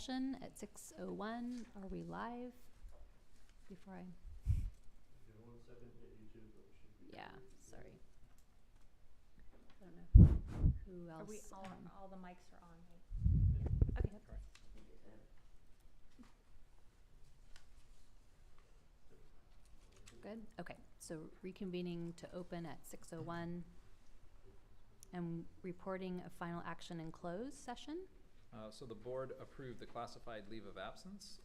session at 6:01. Are we live? Before I... Give it 1 second, hit YouTube, but we should be. Yeah, sorry. I don't know who else. Are we all the mics are on, right? Okay. Good. Okay. So reconvening to open at 6:01 and reporting of final action in closed session. So the board approved the classified leave of absence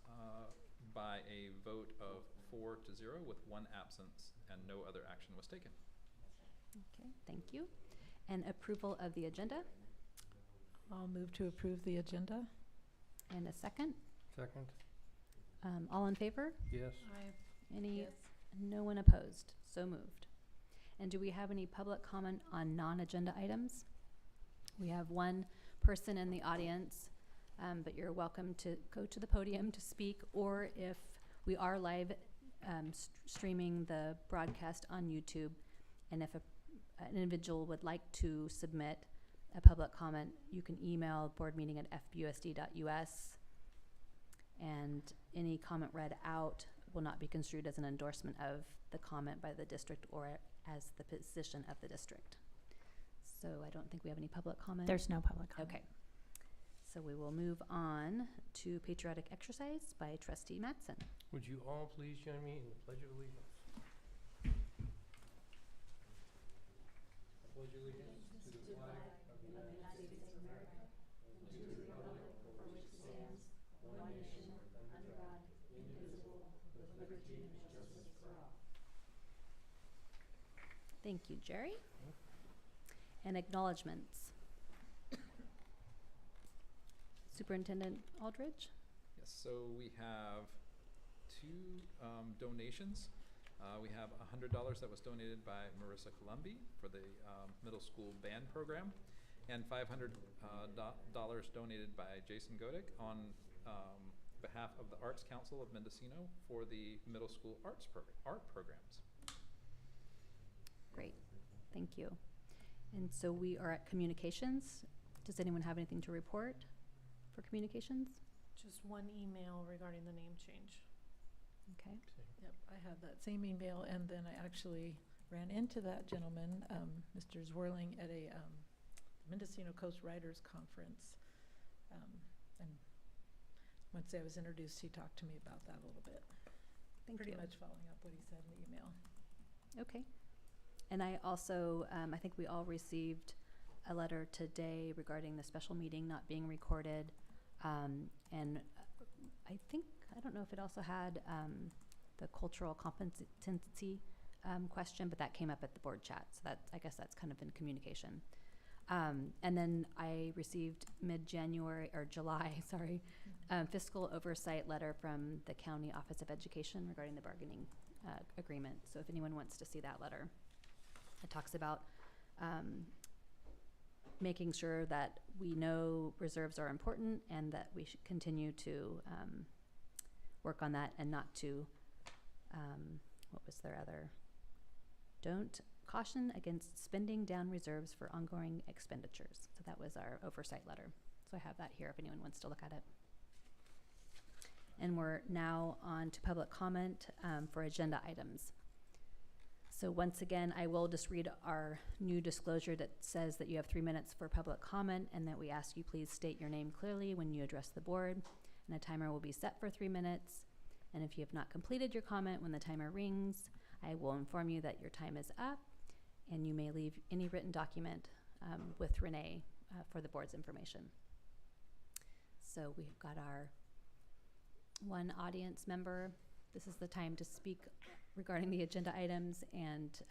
by a vote of 4-0 with 1 absence, and no other action was taken. Okay, thank you. And approval of the agenda. I'll move to approve the agenda. And a second. Second. All in favor? Yes. Any? No one opposed. So moved. And do we have any public comment on non-agenda items? We have one person in the audience, but you're welcome to go to the podium to speak, or if we are live streaming the broadcast on YouTube, and if an individual would like to submit a public comment, you can email boardmeeting@fbusd.us, and any comment read out will not be construed as an endorsement of the comment by the district or as the position of the district. So I don't think we have any public comment. There's no public comment. Okay. So we will move on to patriotic exercise by Trustee Mattson. Would you all please join me in the Pledge of Allegiance? I pledge allegiance to the flag of the United States of America and to the republic for which it stands, one nation, under God, indivisible, with liberty and justice for all. Thank you, Jerry. And acknowledgements. Superintendent Aldridge? Yes, so we have 2 donations. We have $100 that was donated by Marissa Columbi for the middle school band program, and $500 donated by Jason Godick on behalf of the Arts Council of Mendocino for the middle school art programs. Great, thank you. And so we are at communications. Does anyone have anything to report for communications? Just one email regarding the name change. Okay. Yep, I had that same email, and then I actually ran into that gentleman, Mr. Zwirling, at a Mendocino Coast Writers Conference. And once I was introduced, he talked to me about that a little bit. Thank Pretty you. much following up what he said in the email. Okay. And I also, I think we all received a letter today regarding the special meeting not being recorded. And I don't know if it also had the cultural competency question, but that came up at the board chat. So I guess that's kind of in communication. And then I received July, fiscal oversight letter from the County Office of Education regarding the bargaining agreement. So if anyone wants to see that letter, it talks about making sure that we know reserves are important and that we should continue to work on that, and not to, what was their other? Don't caution against spending down reserves for ongoing expenditures. So that was our oversight letter. So I have that here if anyone wants to look at it. And we're now on to public comment for agenda items. So once again, I will just read our new disclosure that says that you have 3 minutes for public comment, and that we ask you please state your name clearly when you address the board. And a timer will be set for 3 minutes. And if you have not completed your comment when the timer rings, I will inform you that your time is up, and you may leave any written document with Renee for the board's information. So we've got our one audience member. This is the time to speak regarding the agenda items, and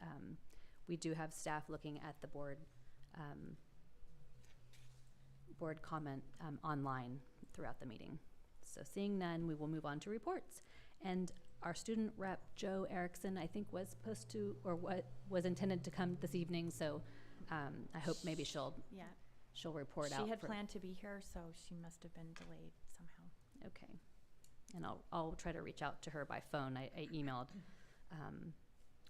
we do have staff looking at the board comment online throughout the meeting. So seeing none, we will move on to reports. And our student rep, Joe Erickson, I think was supposed to, or what was intended to come this evening. So I hope maybe she'll report out. She had planned to be here, so she must have been delayed somehow. Okay. And I'll try to reach out to her by phone. I emailed,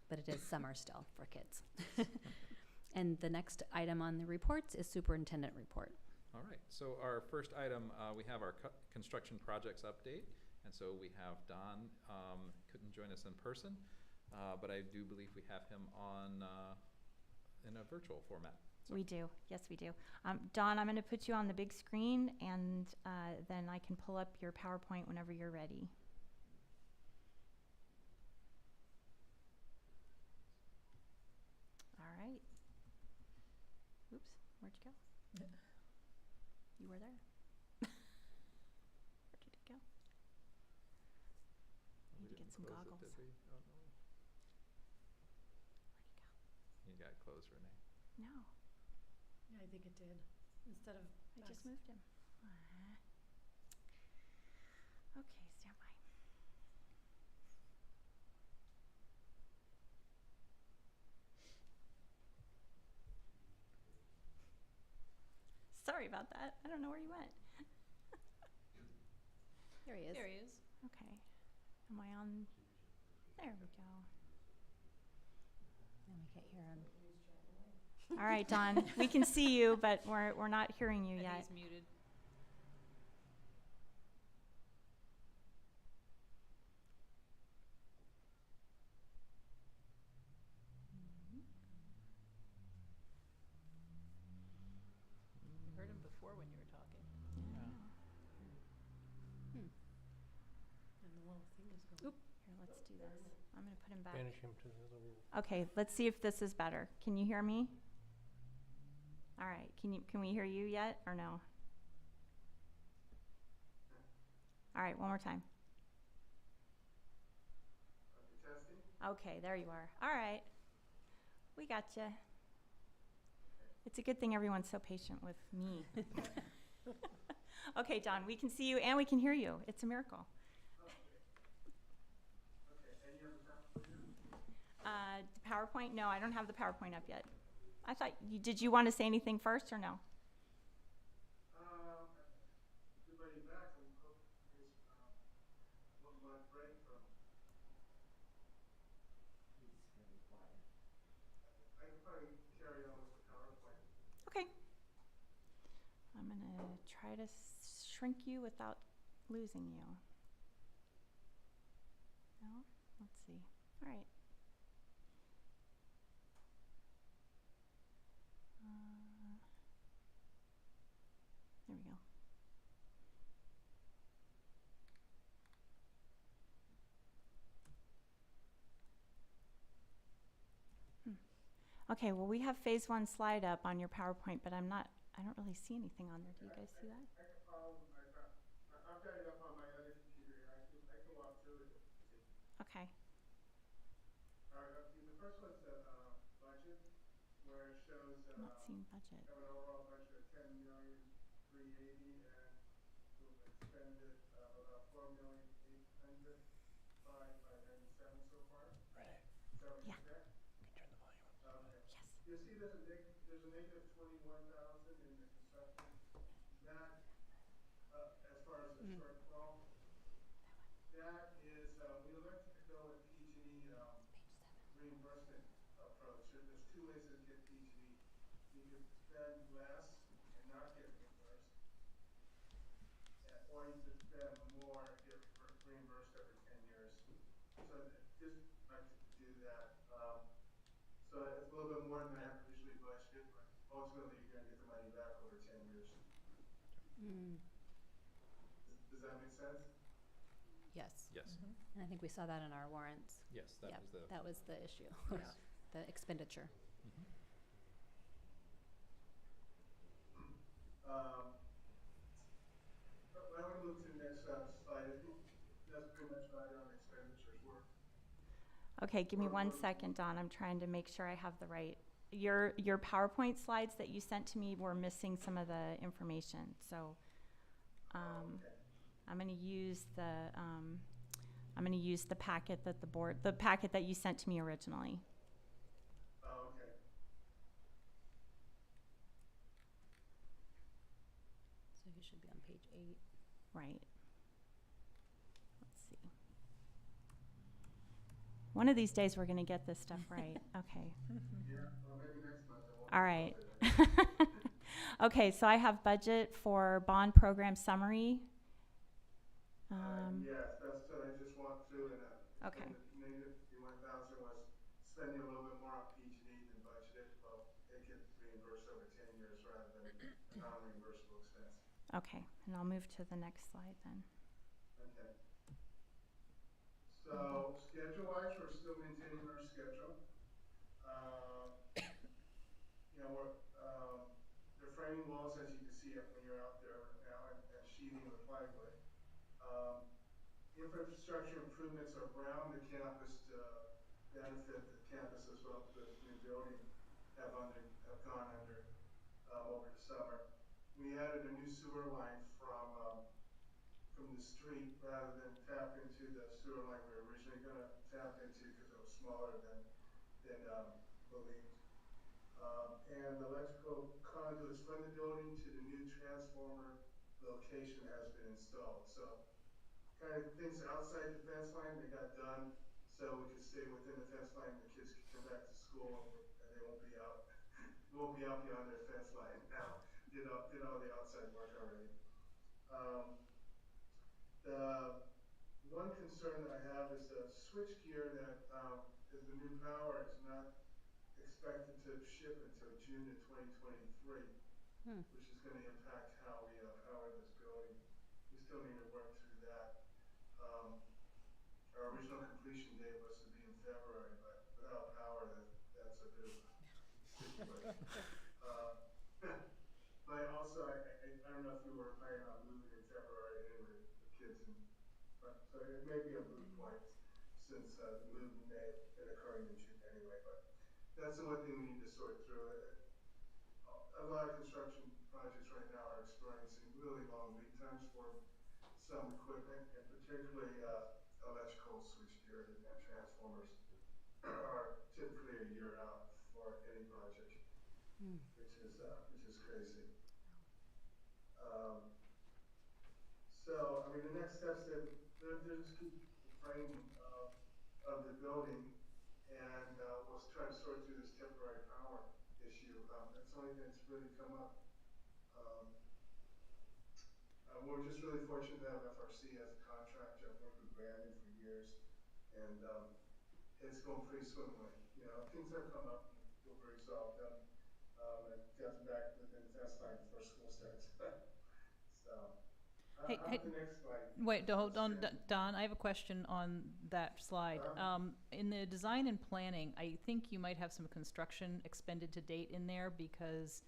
but it is summer still for kids. And the next item on the reports is superintendent report. All right, so our first item, we have our construction projects update. And so we have Don, couldn't join us in person, but I do believe we have him on in a virtual format. So We do. Yes, we do. Dawn, I'm going to put you on the big screen, and then I can pull up your PowerPoint whenever you're ready. All right. Oops, where'd you go? You were there. Where did it go? we Need to get didn't some close it, goggles. did we? Oh, no. Where'd it You got it closed, Renee. go? No, Yeah, I think it did. Instead of I just moved him. Okay, stand by. Sorry about that. I don't know where you went. There he is. There he is. Okay. Am I on? There we go. And we can't hear him. All right, Don. We can see you, but we're not hearing you yet. He's muted. We heard him before when you were talking. Hmm. And the little thing is going. Here, let's do this. I'm going to put him back. Banish him to the other room. Okay, let's see if this is better. Can you hear me? All right. Can we hear you yet or no? All right, one more time. Okay, there you are. All right. We got you. It's a good thing everyone's so patient with me. Okay, Don, we can see you and we can hear you. It's a miracle. PowerPoint? No, I don't have the PowerPoint up yet. I thought did you want to say anything first or no? Everybody back, I'm hoping what my break from. I can probably carry on with the PowerPoint. Okay. I'm going to try to shrink you without losing you. No? Let's see. All right. There we go. Okay, well, we have phase 1 slide up on your PowerPoint, but I don't really see anything on there. Do you guys see that? I've got it up on my other computer here. I can walk through it. Okay. All right, the first one's the budget, where it shows I'm not seeing budget. have an overall budget of $10,380,000 and we've expended about $4,800,597 so far. Renee, Is that what you Yeah. said? can you turn the volume up? Okay. Yes. You'll see there's a negative 21,000 in the construction. That, as far as the shortfall, that is, we elected to go with PG&E reimbursement approach. There's two ways to get PG&E. You can spend less and not get reimbursed, or you could spend more and get reimbursed every 10 years. So just like to do that. So it's a little bit more than I have usually budgeted, but ultimately you're going to get the money back over 10 years. Mm, Does that make sense? yes. Yes, And I think we saw that in our warrants. yes, that Yep, was the. that was the issue, Yeah. the expenditure. Mhm. I want to move to the next slide. I think that's pretty much right on expenditures work. Okay, give me 1 second, Don. I'm trying to make sure I have the right. Your PowerPoint slides that you sent to me were missing some of the information. So Okay. I'm going to use the packet that the packet that you sent to me originally. Oh, okay. So you should be on page 8. Right. Let's see. One of these days we're going to get this stuff right. Okay. Yeah, well, maybe next month I won't. All right. Okay, so I have budget for bond program summary. Yes, that's what I just walked through, and Okay. and the negative 51,000 was spending a little bit more on PG&E than budgeted. Well, it gets reimbursed over 10 years rather than a non-reimbursable expense. Okay, and I'll move to the next slide then. Okay. So schedule-wise, we're still maintaining our schedule. You know, they're framing walls, as you can see when you're out there now, and sheathing the plywood. Infrastructure improvements around the campus to benefit the campus as well as the new building have gone under over the summer. We added a new sewer line from the street rather than tap into the sewer line we were originally going to tap into because it was smaller than believed. And the electrical conduits from the building to the new transformer location has been installed. So kind of things outside the fence line, they got done so we could stay within the fence line. The kids can come back to school and they won't be out. They won't be out beyond their fence line now. Did all the outside work already. The one concern that I have is the switch gear that is the new power is not expected to ship until June of 2023, which is going to impact how we power this building. We still need to work through that. Our original completion date was to be in February, but without power, that's a bit of a situation. But also, I don't know if we were planning on moving in February anyway, the kids, so it may be a moot point since the moving may have been occurring in June anyway. But that's the one thing we need to sort through. A lot of construction projects right now are experiencing really long lead times for some equipment, and particularly electrical switchgear and transformers are typically a year out for any project, which is crazy. So, I mean, the next steps they're just keep the framing of the building, and we'll try to sort through this temporary power issue. That's the only thing that's really come up. We're just really fortunate to have FRC as a contractor. I've worked with Brandon for years, and it's going pretty swimmingly. You know, things have come up, and we'll resolve them and get them back within the fence line before school starts. So, Hey, how's the next slide? Wait, hold on, Don, I have a question on that slide. In the design and planning, I think you might have some construction expended to date in there because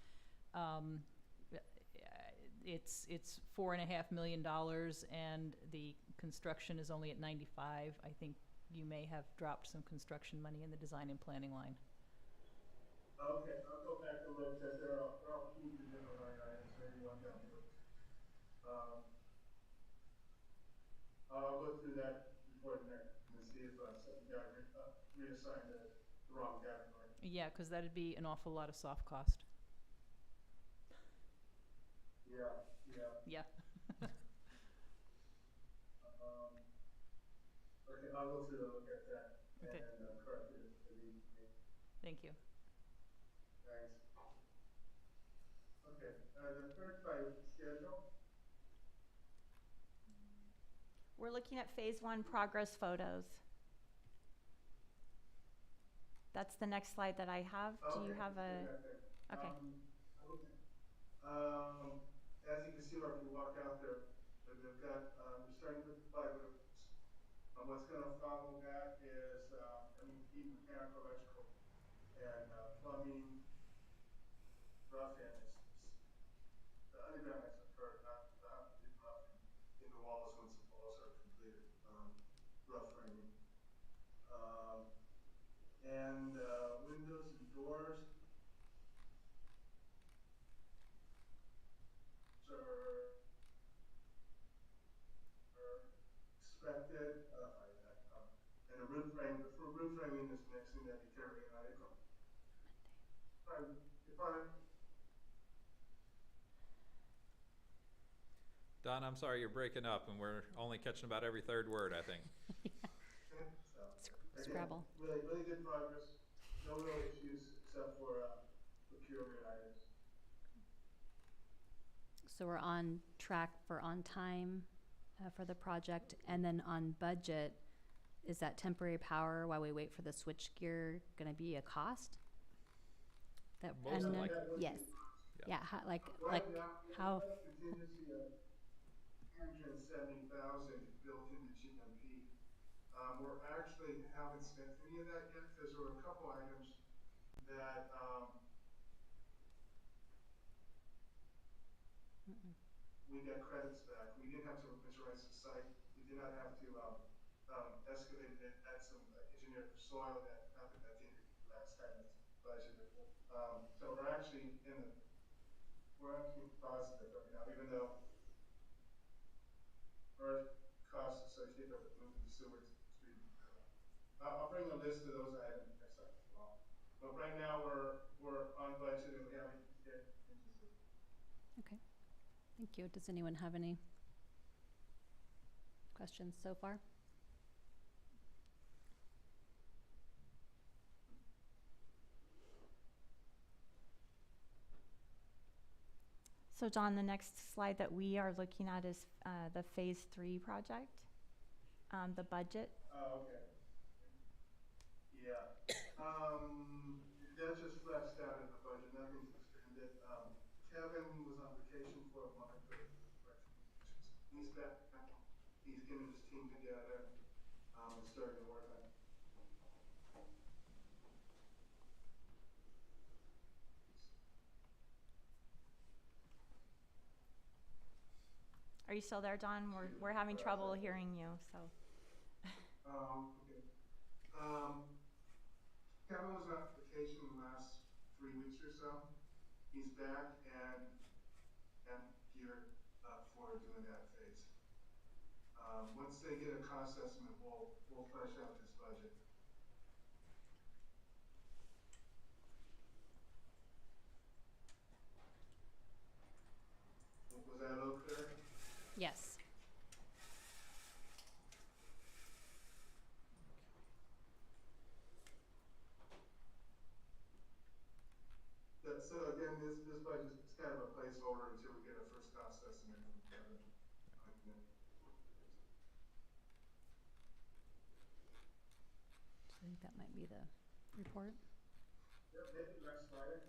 it's $4.5 million and the construction is only at 95. I think you may have dropped some construction money in the design and planning line. Okay, I'll go back and look at they're all key to different line items, maybe one got moved. I'll go through that before the next and see if something got reassigned to the wrong category. Yeah, because that'd be an awful lot of soft cost. Yeah. Yeah. Okay, I'll go through and look at that Okay. and correct it if it needs to be. Thank you. Thanks. Okay, the third slide, schedule. We're looking at phase 1 progress photos. That's the next slide that I have. Do you have a? Okay. As you can see, if you walk out there, they've got, they're starting to put the plywood. What's going to follow that is MEP, mechanical, electrical, and plumbing, roughing. The underground has occurred, not the roughing in the walls once the walls are completed, rough framing. And windows and doors are expected, and a roof frame, for roof framing is the next thing that we carry in April. Don, I'm sorry, you're breaking up, and we're only catching about every third word, I think. Scrabble. Really, really good progress. No real issues except for procurement items. So we're on track for on time for the project, and then on budget, is that temporary power while we wait for the switchgear gonna be a cost? That, Most and, likely. yes, Yeah. yeah, like, Right now, how, we have contingency of 170,000 built into GMP. We're actually haven't spent any of that yet, because there were a couple items that, mm-mm. we got credits back. We didn't have to winterize the site. We did not have to, excavate it, add some engineered soil that happened at the end of last time that's budgeted. So we're actually positive right now, even though our costs associated with moving the sewer street. I'll bring a list of those items next time as well. But right now, we're on budget and we haven't yet contingency. Okay, thank you. Does anyone have any questions so far? So John, the next slide that we are looking at is the Phase 3 project, the budget. Oh, okay. Yeah. That's just flexed out of the budget, nothing's expended. Kevin was on vacation for a month, but he's back. He's getting his team together, and starting to work on it. Are you still there, Don? We're having trouble hearing you, so. Okay. Kevin was on vacation the last 3 weeks or so. He's back and geared up for doing that phase. Once they get a cost estimate, we'll flesh out this budget. Was that a little clear? Yes. So again, this budget is kind of a placeholder until we get our first cost estimate from Kevin. So I think that might be the report. Yep, maybe next Friday.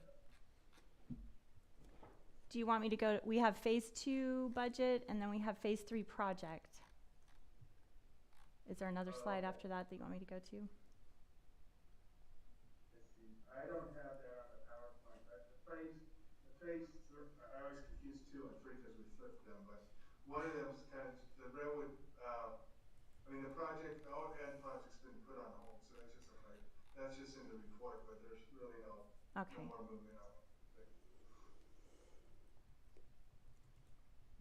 Do you want me to go, we have Phase 2 budget, and then we have Phase 3 project. Is there another slide after that you want me to go to? Let's see, I don't have that on the PowerPoint. I always confuse 2 and 3 because we flipped them, but one of them is kind of, the railwood, the project, the OEN project's been put on hold, so that's just in the report, but there's really no more movement on it.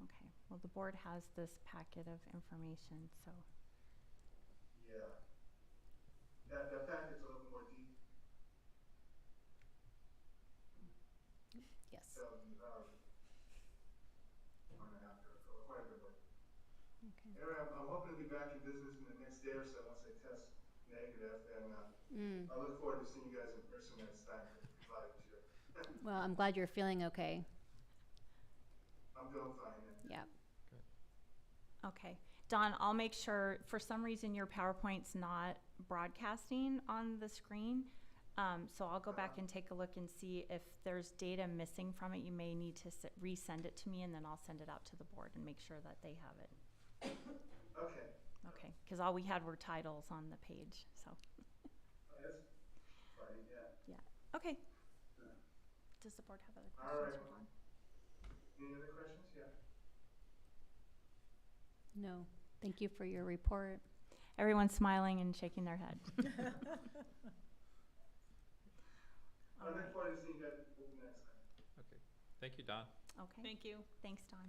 Okay, well, the board has this packet of information, so. Yeah. That packet's a little more deep. Yes. So, 1.5 years ago, quite a bit more. Okay. Anyway, I'm hoping to be back in business in the next day or so once I test negative, and I look forward to seeing you guys in person next time. Well, I'm glad you're feeling okay. I'm doing fine. Yeah. Okay, Don, I'll make sure, for some reason your PowerPoint's not broadcasting on the screen. So I'll go back and take a look and see if there's data missing from it. You may need to resend it to me, and then I'll send it out to the board and make sure that they have it. Okay. Okay, because all we had were titles on the page, so. That's funny, yeah. Okay. Yeah. Does the board have other All questions right. for Don? Any other questions? Yeah. No, thank you for your report. Everyone's smiling and shaking their head. I look forward to seeing you guys next time. Okay. Thank you, Don. Okay. Thank you. Thanks, Don.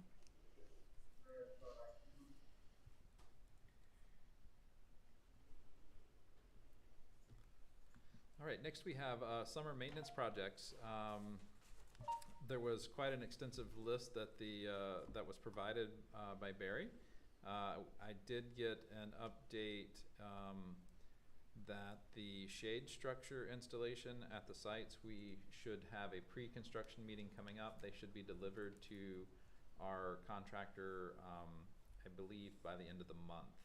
All right, bye-bye. All right, next we have summer maintenance projects. There was quite an extensive list that that was provided by Barry. I did get an update that the shade structure installation at the sites, we should have a pre-construction meeting coming up. They should be delivered to our contractor, I believe, by the end of the month.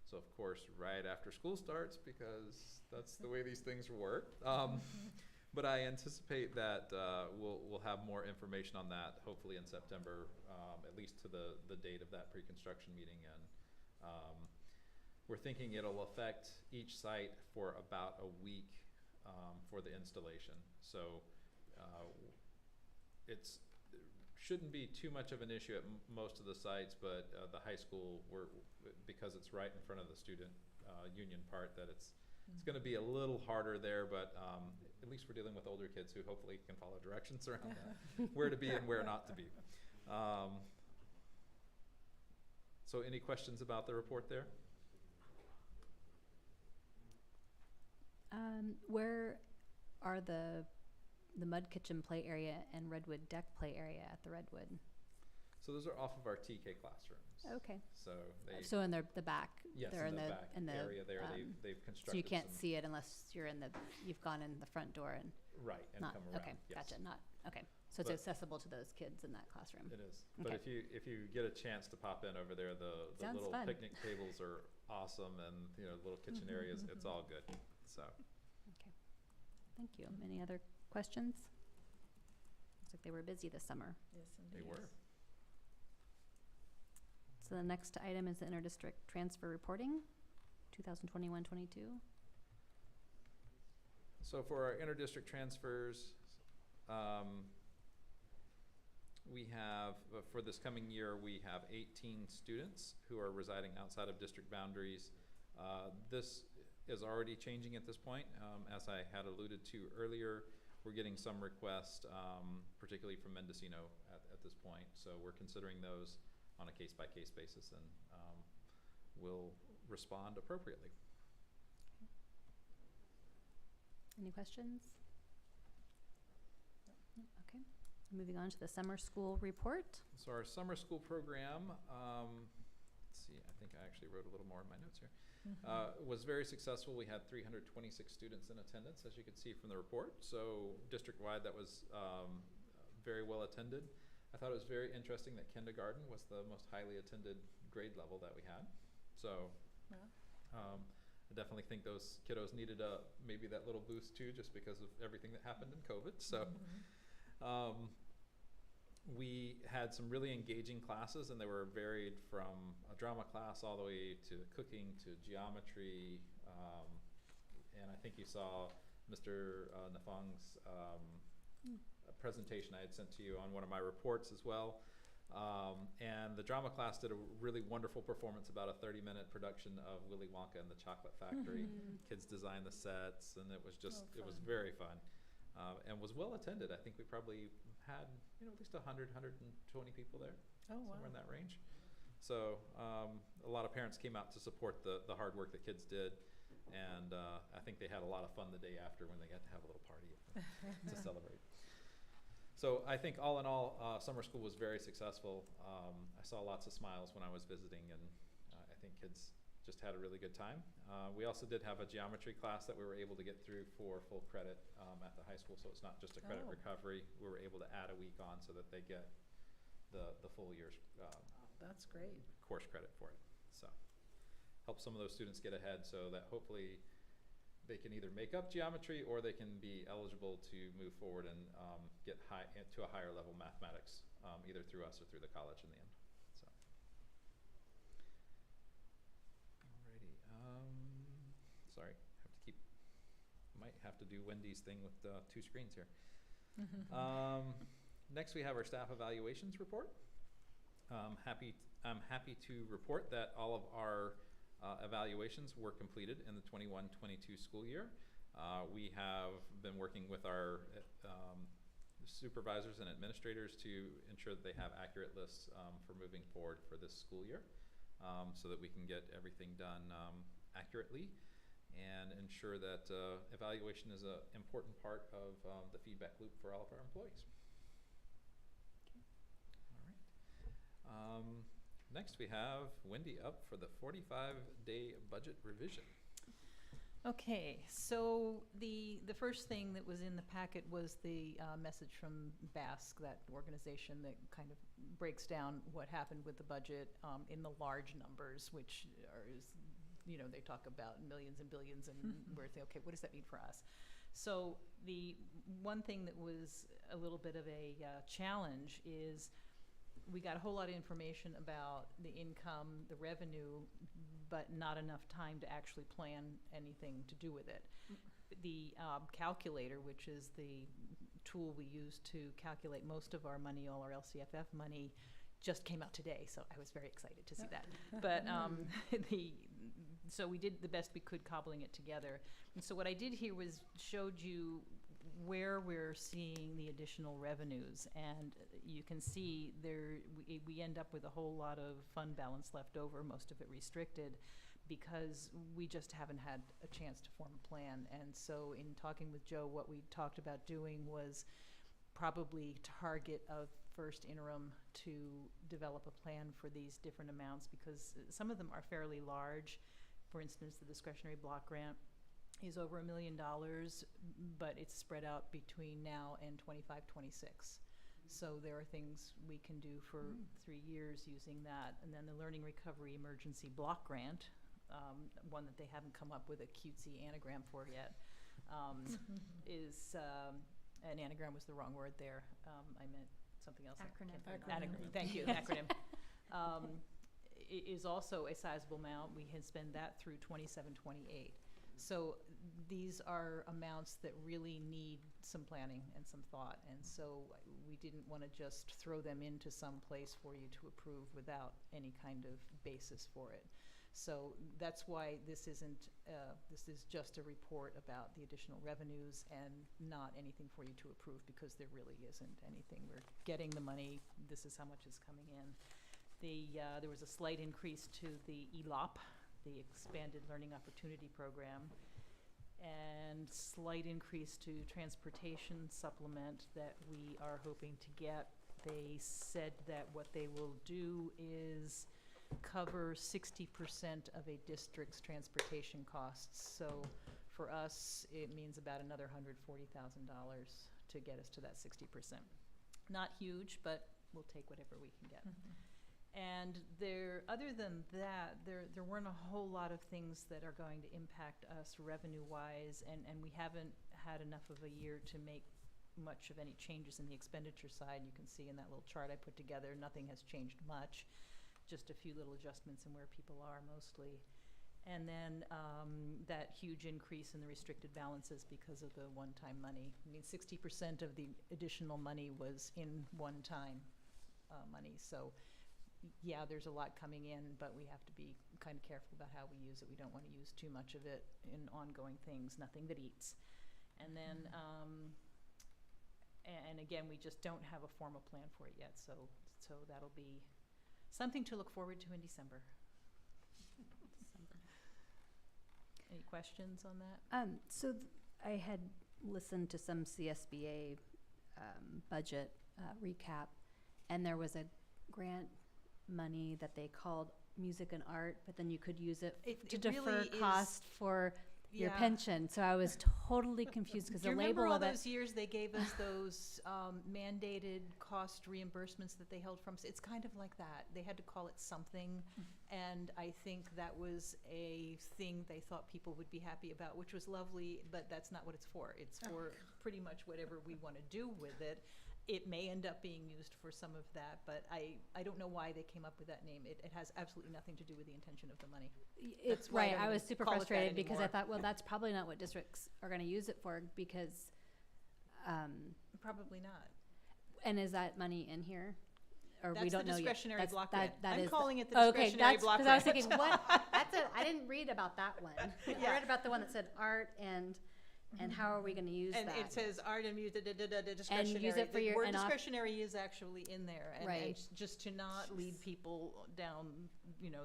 So of course, right after school starts, because that's the way these things work. But I anticipate that we'll have more information on that hopefully in September, at least to the date of that pre-construction meeting. And we're thinking it'll affect each site for about a week for the installation. So it shouldn't be too much of an issue at most of the sites, but the high school, because it's right in front of the student union part, that it's going to be a little harder there, but at least we're dealing with older kids who hopefully can follow directions around that, where to be and where not to be. So any questions about the report there? Where are the Mud Kitchen play area and Redwood deck play area at the Redwood? So those are off of our TK classrooms. Okay. So they, So in the back? yes, they're in the back area there, they've constructed so you can't some, see it unless you've gone in the front door and right, and not, come around. okay, Yes. gotcha, not, okay. So it's But- accessible to those kids in that classroom? It is. But Okay. if you get a chance to pop in over there, the Sounds little fun. picnic tables are awesome, and little kitchen areas, it's all good. So Okay, thank you. Any other questions? Looks like they were busy this summer. Yes, they indeed. were. So the next item is the inter-district transfer reporting, 2021-22. So for our inter-district transfers, we have, for this coming year, we have 18 students who are residing outside of district boundaries. This is already changing at this point. As I had alluded to earlier, we're getting some requests, particularly from Mendocino at this point. So we're considering those on a case-by-case basis, and we'll respond appropriately. Any questions? No? Okay. Moving on to the summer school report. So our summer school program, let's see, I think I actually wrote a little more in my notes here, was very successful. We had 326 students in attendance, as you can see from the report. So district-wide, that was very well attended. I thought it was very interesting that kindergarten was the most highly attended grade level that we had. So I definitely think those kiddos needed maybe that little boost too, just because of everything that happened in COVID. So we had some really engaging classes, and they were varied from a drama class all the way to cooking to geometry. And I think you saw Mr. Nafang's presentation I had sent to you on one of my reports as well. And the drama class did a really wonderful performance about a 30-minute production of Willy Wonka and the Chocolate Factory. Kids designed the sets, and it was just, it was very fun. And was well attended. I think we probably had, at least 100, 120 people there. Oh, wow. Somewhere in that range. So a lot of parents came out to support the hard work that kids did. And I think they had a lot of fun the day after when they got to have a little party to celebrate. So I think all in all, summer school was very successful. I saw lots of smiles when I was visiting, and I think kids just had a really good time. We also did have a geometry class that we were able to get through for full credit at the high school, so it's not just a credit recovery. We were able to add a week on so that they get the full year's That's great. course credit for it. So help some of those students get ahead so that hopefully they can either make up geometry or they can be eligible to move forward and get to a higher level mathematics, either through us or through the college in the end. So, alrighty. Sorry, might have to do Wendy's thing with 2 screens here. Next, we have our staff evaluations report. I'm happy to report that all of our evaluations were completed in the 21-22 school year. We have been working with our supervisors and administrators to ensure that they have accurate lists for moving forward for this school year, so that we can get everything done accurately and ensure that evaluation is an important part of the feedback loop for all of our employees. All right. Next, we have Wendy up for the 45-day budget revision. Okay, so the first thing that was in the packet was the message from BASC, that organization that kind of breaks down what happened with the budget in the large numbers, which they talk about millions and billions, and we're thinking, okay, what does that mean for us? So the one thing that was a little bit of a challenge is we got a whole lot of information about the income, the revenue, but not enough time to actually plan anything to do with it. The calculator, which is the tool we use to calculate most of our money, all our LCFF money, just came out today, so I was very excited to see that. But so we did the best we could cobbling it together. And so what I did here was showed you where we're seeing the additional revenues, and you can see there we end up with a whole lot of fund balance left over, most of it restricted, because we just haven't had a chance to form a plan. And so in talking with Joe, what we talked about doing was probably target a first interim to develop a plan for these different amounts, because some of them are fairly large. For instance, the discretionary block grant is over $1 million, but it's spread out between now and 25-26. So there are things we can do for 3 years using that. And then the Learning Recovery Emergency Block Grant, one that they haven't come up with a cutesy anagram for yet, is, an anagram was the wrong word there. I meant something else. Acronym. Thank you, acronym. Is also a sizable amount. We can spend that through 27-28. So these are amounts that really need some planning and some thought, and so we didn't want to just throw them into some place for you to approve without any kind of basis for it. So that's why this isn't, this is just a report about the additional revenues and not anything for you to approve, because there really isn't anything. We're getting the money. This is how much is coming in. There was a slight increase to the ELOP, the Expanded Learning Opportunity Program, and slight increase to transportation supplement that we are hoping to get. They said that what they will do is cover 60% of a district's transportation costs. So for us, it means about another $140,000 to get us to that 60%. Not huge, but we'll take whatever we can get. And other than that, there weren't a whole lot of things that are going to impact us revenue-wise, and we haven't had enough of a year to make much of any changes in the expenditure side. You can see in that little chart I put together, nothing has changed much, just a few little adjustments in where people are mostly. And then that huge increase in the restricted balances because of the one-time money. I mean, 60% of the additional money was in one-time money. So yeah, there's a lot coming in, but we have to be kind of careful about how we use it. We don't want to use too much of it in ongoing things, nothing that eats. And then, and again, we just don't have a formal plan for it yet, so that'll be something to look forward to in December. Any questions on that? I had listened to some CSBA budget recap, and there was a grant money that they called music and art, but then you could use it to defer really cost for your Yeah. pension. So I was totally confused because Do you the remember label all of it. those years they gave us those mandated cost reimbursements that they held from us? It's kind of like that. They had to call it something, and I think that was a thing they thought people would be happy about, which was lovely, but that's not what it's for. It's for pretty much whatever we want to do with it. It may end up being used for some of that, but I don't know why they came up with that name. It has absolutely nothing to do with the intention of the money. It's That's why I right. don't I even was super call it that frustrated because I anymore. thought, well, that's probably not what districts are going to use it for because, Probably not. and is that money in here? Or we That's the don't know yet? discretionary That's- block that- grant. that I'm is calling it the okay, discretionary that's block because I was grant. thinking, what? I didn't read about that one. I Yeah. read about the one that said art and how are we going to use And that? it says art and music, discretionary. for your- The word and discretionary is actually in there. And Right. just to not lead people down,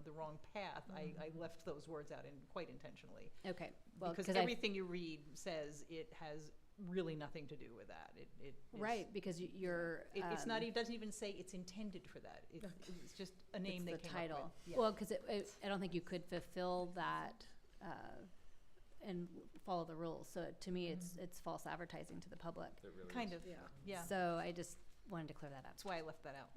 the wrong path, I left those words out quite intentionally. Okay, well, Because because everything you read says it has really nothing to do with that. It is- right, because you're. It's not, it doesn't even say it's intended for that. It's just a name they it's the came up with. title. Yeah. Well, because I don't think you could fulfill that and follow the rules. So to me, it's false advertising to the public. It really Kind is. of, Yeah. yeah. So I just wanted to clear that up. That's why I left that out.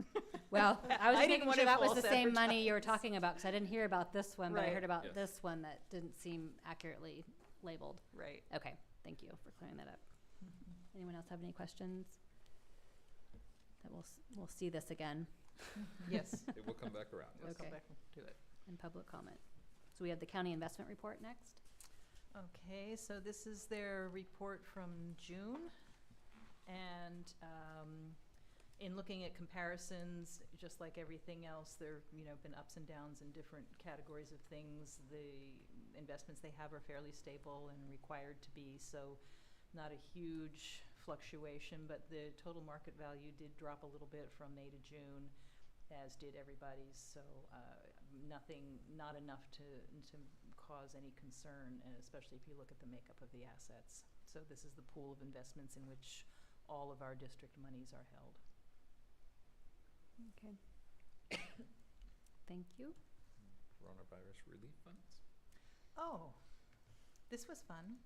Well, I was I just didn't making want sure it that was the false same money you were advertised. talking about, because I didn't hear about this one, but I Right. heard about Yes. this one that didn't seem accurately labeled. Right. Okay, thank you for clearing that up. Anyone else have any questions? That we'll see this again Yes. It will come back around, yes. We'll come Okay. back to it. in public comment. So we have the county investment report next. Okay, so this is their report from June. And in looking at comparisons, just like everything else, there, been ups and downs in different categories of things. The investments they have are fairly stable and required to be, so not a huge fluctuation, but the total market value did drop a little bit from May to June, as did everybody's, so not enough to cause any concern, and especially if you look at the makeup of the assets. So this is the pool of investments in which all of our district monies are held. Okay. Thank you. Coronavirus relief funds. Oh, this was fun.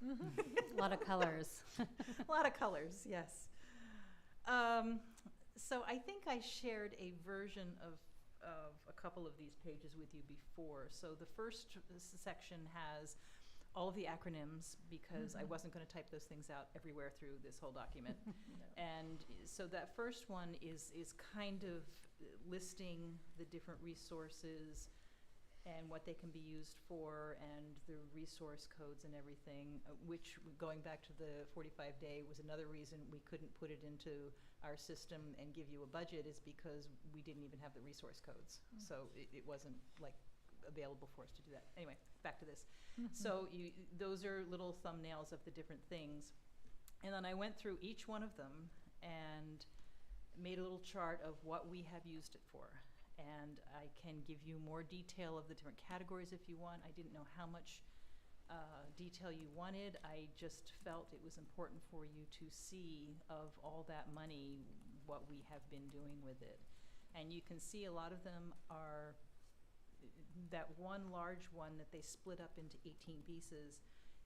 A lot of colors. A lot of colors, yes. So I think I shared a version of a couple of these pages with you before. So the first section has all of the acronyms, because I wasn't going to type those things out everywhere through this whole document. And so that first one is kind of listing the different resources and what they can be used for, and the resource codes and everything, which, going back to the 45-day, was another reason we couldn't put it into our system and give you a budget, is because we didn't even have the resource codes. So it wasn't available for us to do that. Anyway, back to this. So those are little thumbnails of the different things. And then I went through each one of them and made a little chart of what we have used it for. And I can give you more detail of the different categories if you want. I didn't know how much detail you wanted. I just felt it was important for you to see, of all that money, what we have been doing with it. And you can see a lot of them are that one large one that they split up into 18 pieces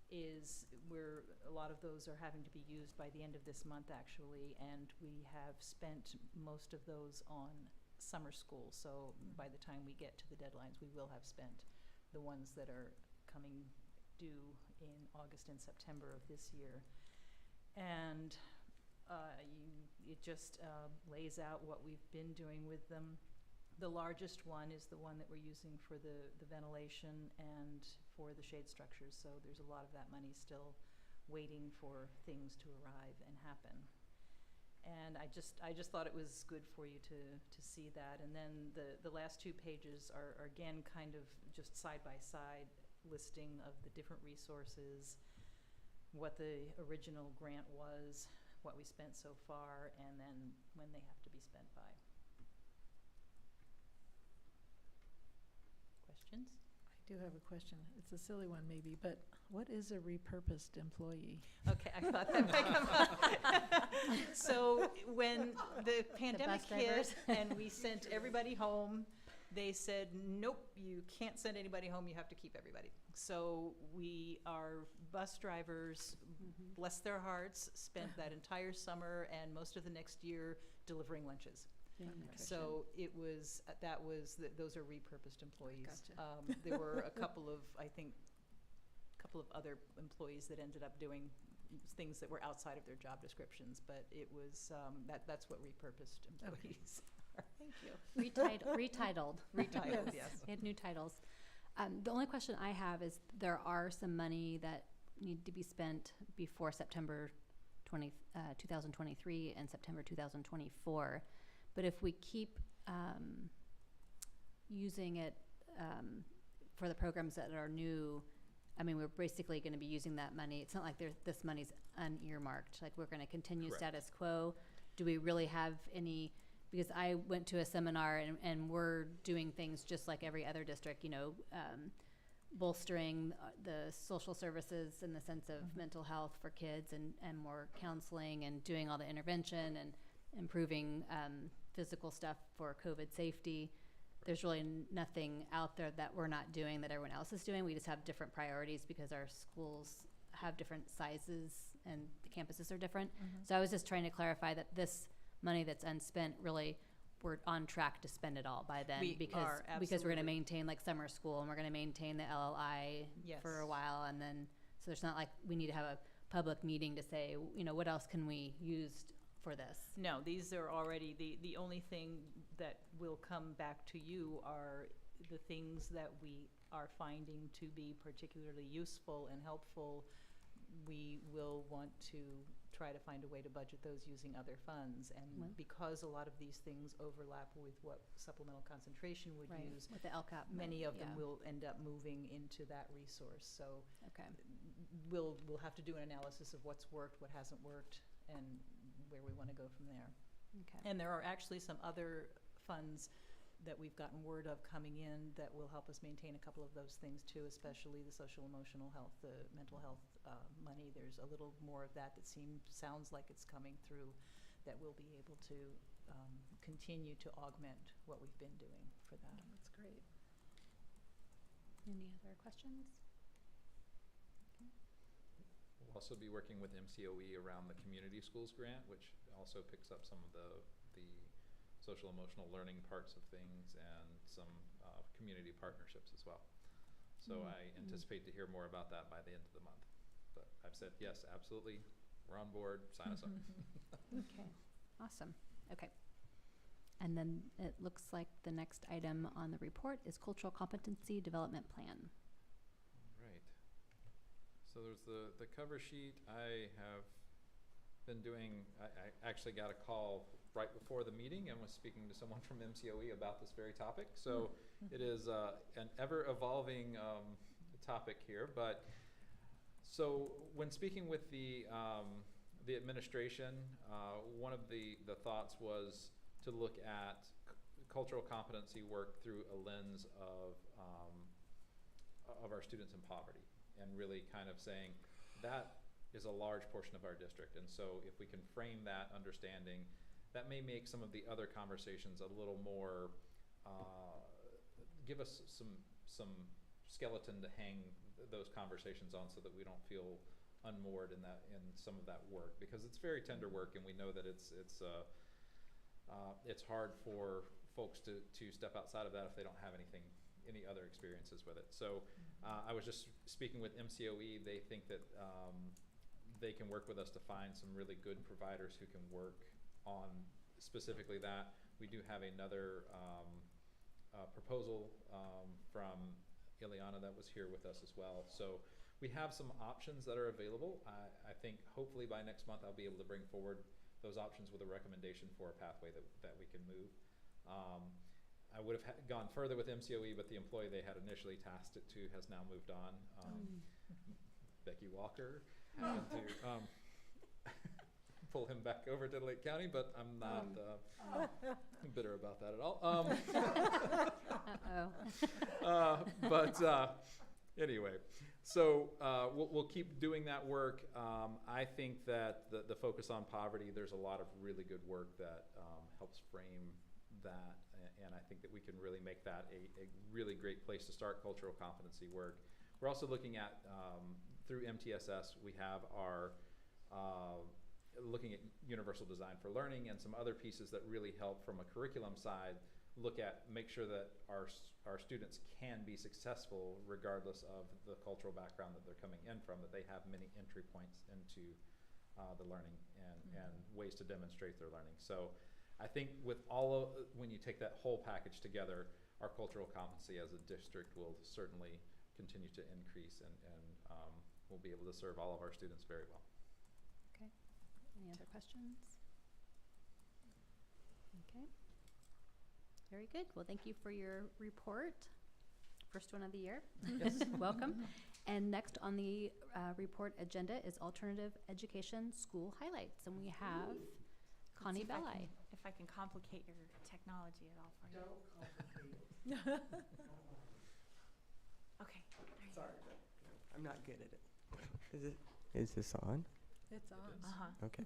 is where a lot of those are having to be used by the end of this month, actually, and we have spent most of those on summer school. So by the time we get to the deadlines, we will have spent the ones that are coming due in August and September of this year. And it just lays out what we've been doing with them. The largest one is the one that we're using for the ventilation and for the shade structures. So there's a lot of that money still waiting for things to arrive and happen. And I just thought it was good for you to see that. And then the last two pages are again kind of just side by side listing of the different resources, what the original grant was, what we spent so far, and then when they have to be spent by. Questions? I do have a question. It's a silly one maybe, but what is a repurposed employee? Okay, I thought that might come up. So when the pandemic bus hit drivers. and we sent everybody home, they said, nope, you can't send anybody home, you have to keep everybody. So our bus drivers, bless their hearts, spent that entire summer and most of the next year delivering lunches. So it was, those are repurposed employees. Gotcha. There were a couple of other employees that ended up doing things that were outside of their job descriptions, but it was, that's what repurposed employees are. Thank you. Retitled. Retitled, yes. They had new titles. The only question I have is, there are some money that need to be spent before September 2023 and September 2024. But if we keep using it for the programs that are new, I mean, we're basically going to be using that money. It's not like this money's unearmarked. Like, we're going to continue Correct. status quo. Do we really have any? Because I went to a seminar and we're doing things just like every other district, bolstering the social services in the sense of mental health for kids, and more counseling, and doing all the intervention and improving physical stuff for COVID safety. there's really nothing out there that we're not doing that everyone else is doing. We just have different priorities because our schools have different sizes and the campuses are different. So I was just trying to clarify that this money that's unspent, really, we're on track to spend it all by then. We because are, Because we're gonna absolutely. maintain like summer school, and we're gonna maintain the LLI for a Yes. while, and then, so it's not like we need to have a public meeting to say, you know, what else can we use for this? No, these are already, the only thing that will come back to you are the things that we are finding to be particularly useful and helpful. We will want to try to find a way to budget those using other funds. Well- And because a lot of these things overlap with what supplemental concentration would Right, use, with the LCAP. many of them yeah. will end up moving into that resource. So Okay, we'll have to do an analysis of what's worked, what hasn't worked, and where we want to go from there. okay. And there are actually some other funds that we've gotten word of coming in that will help us maintain a couple of those things too, especially the social emotional health, the mental health money. There's a little more of that sounds like it's coming through, that we'll be able to continue to augment what we've been doing for that. That's great. Any other questions? We'll also be working with MCOE around the Community Schools Grant, which also picks up some of the social emotional learning parts of things and some community partnerships as well. So I anticipate to hear more about that by the end of the month. But I've said, yes, absolutely, we're on board, sign us up. Okay, awesome, okay. And then it looks like the next item on the report is Cultural Competency Development Plan. Right. So there's the cover sheet. I have been doing, I actually got a call right before the meeting and was speaking to someone from MCOE about this very topic. So it is an ever-evolving topic here. But so when speaking with the administration, one of the thoughts was to look at cultural competency work through a lens of our students in poverty, and really kind of saying that is a large portion of our district. And so if we can frame that understanding, that may make some of the other conversations a little more, give us some skeleton to hang those conversations on, so that we don't feel unmoored in some of that work, because it's very tender work, and we know that it's hard for folks to step outside of that if they don't have any other experiences with it. So I was just speaking with MCOE. They think that they can work with us to find some really good providers who can work on specifically that. We do have another proposal from Ileana that was here with us as well. So we have some options that are available. I think hopefully by next month I'll be able to bring forward those options with a recommendation for a pathway that we can move. I would have gone further with MCOE, but the employee they had initially tasked it to has now moved on. Becky Walker happened to pull him back over to Lake County, but I'm not bitter about that at all. Uh-oh. Anyway, so we'll keep doing that work. I think that the focus on poverty, there's a lot of really good work that helps frame that, and I think that we can really make that a really great place to start cultural competency work. We're also looking at, through MTSS, we have our looking at universal design for learning and some other pieces that really help from a curriculum side, make sure that our students can be successful regardless of the cultural background that they're coming in from, that they have many entry points into the learning and ways to demonstrate their learning. So I think with when you take that whole package together, our cultural competency as a district will certainly continue to increase, and we'll be able to serve all of our students very well. Okay, any other questions? Okay, very good. Well, thank you for your report. First one of the year. Yes. Welcome. And next on the report agenda is alternative education school highlights, and we have Connie Let's see Belli. if I can complicate your technology at all for you. Don't complicate it. Okay, there you Sorry, but I'm not good at it. Is this on? It's on. go. Uh-huh. Okay.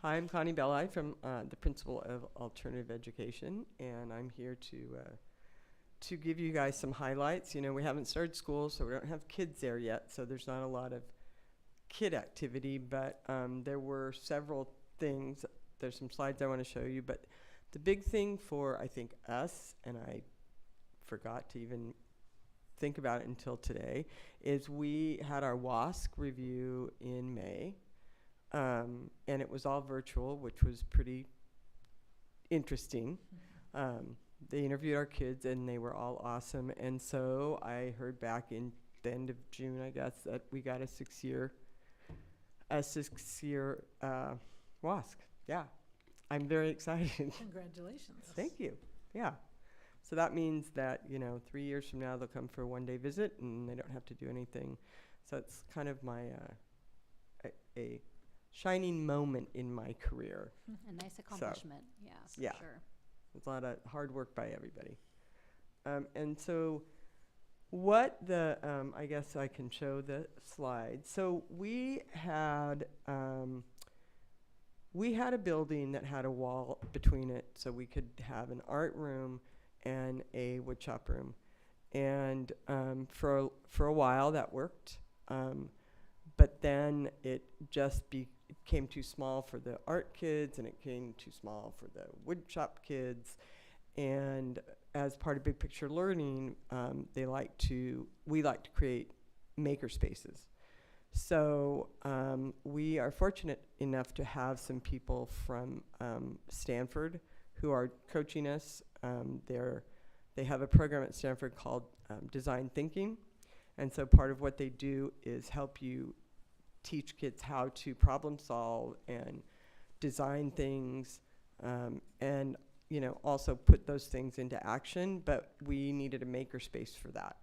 Hi, I'm Connie Belli from the principal of Alternative Education, and I'm here to to give you guys some highlights. You know, we haven't started school, so we don't have kids there yet, so there's not a lot of kid activity, but there were several things. There's some slides I want to show you, but the big thing for, I think, us, and I forgot to even think about it until today, is we had our WASC review in May, and it was all virtual, which was pretty interesting. They interviewed our kids, and they were all awesome. And so I heard back in the end of June, I guess, that we got a six-year WASC. Yeah, I'm very excited. Congratulations. Thank you. Yeah. So that means that, you know, 3 years from now, they'll come for a one-day visit, and they don't have to do anything. So it's kind of my a shining moment in my career. A nice accomplishment, yeah, yeah. for sure. It's a lot of hard work by everybody. And so what the, I guess I can show the slide. So we had a building that had a wall between it, so we could have an art room and a woodshop room. And for a while that worked. But then it just became too small for the art kids, and it became too small for the woodshop kids. And as part of Big Picture Learning, we like to create maker spaces. So we are fortunate enough to have some people from Stanford who are coaching us. They have a program at Stanford called Design Thinking. And so part of what they do is help you teach kids how to problem solve and design things, and, you know, also put those things into action. But we needed a maker space for that.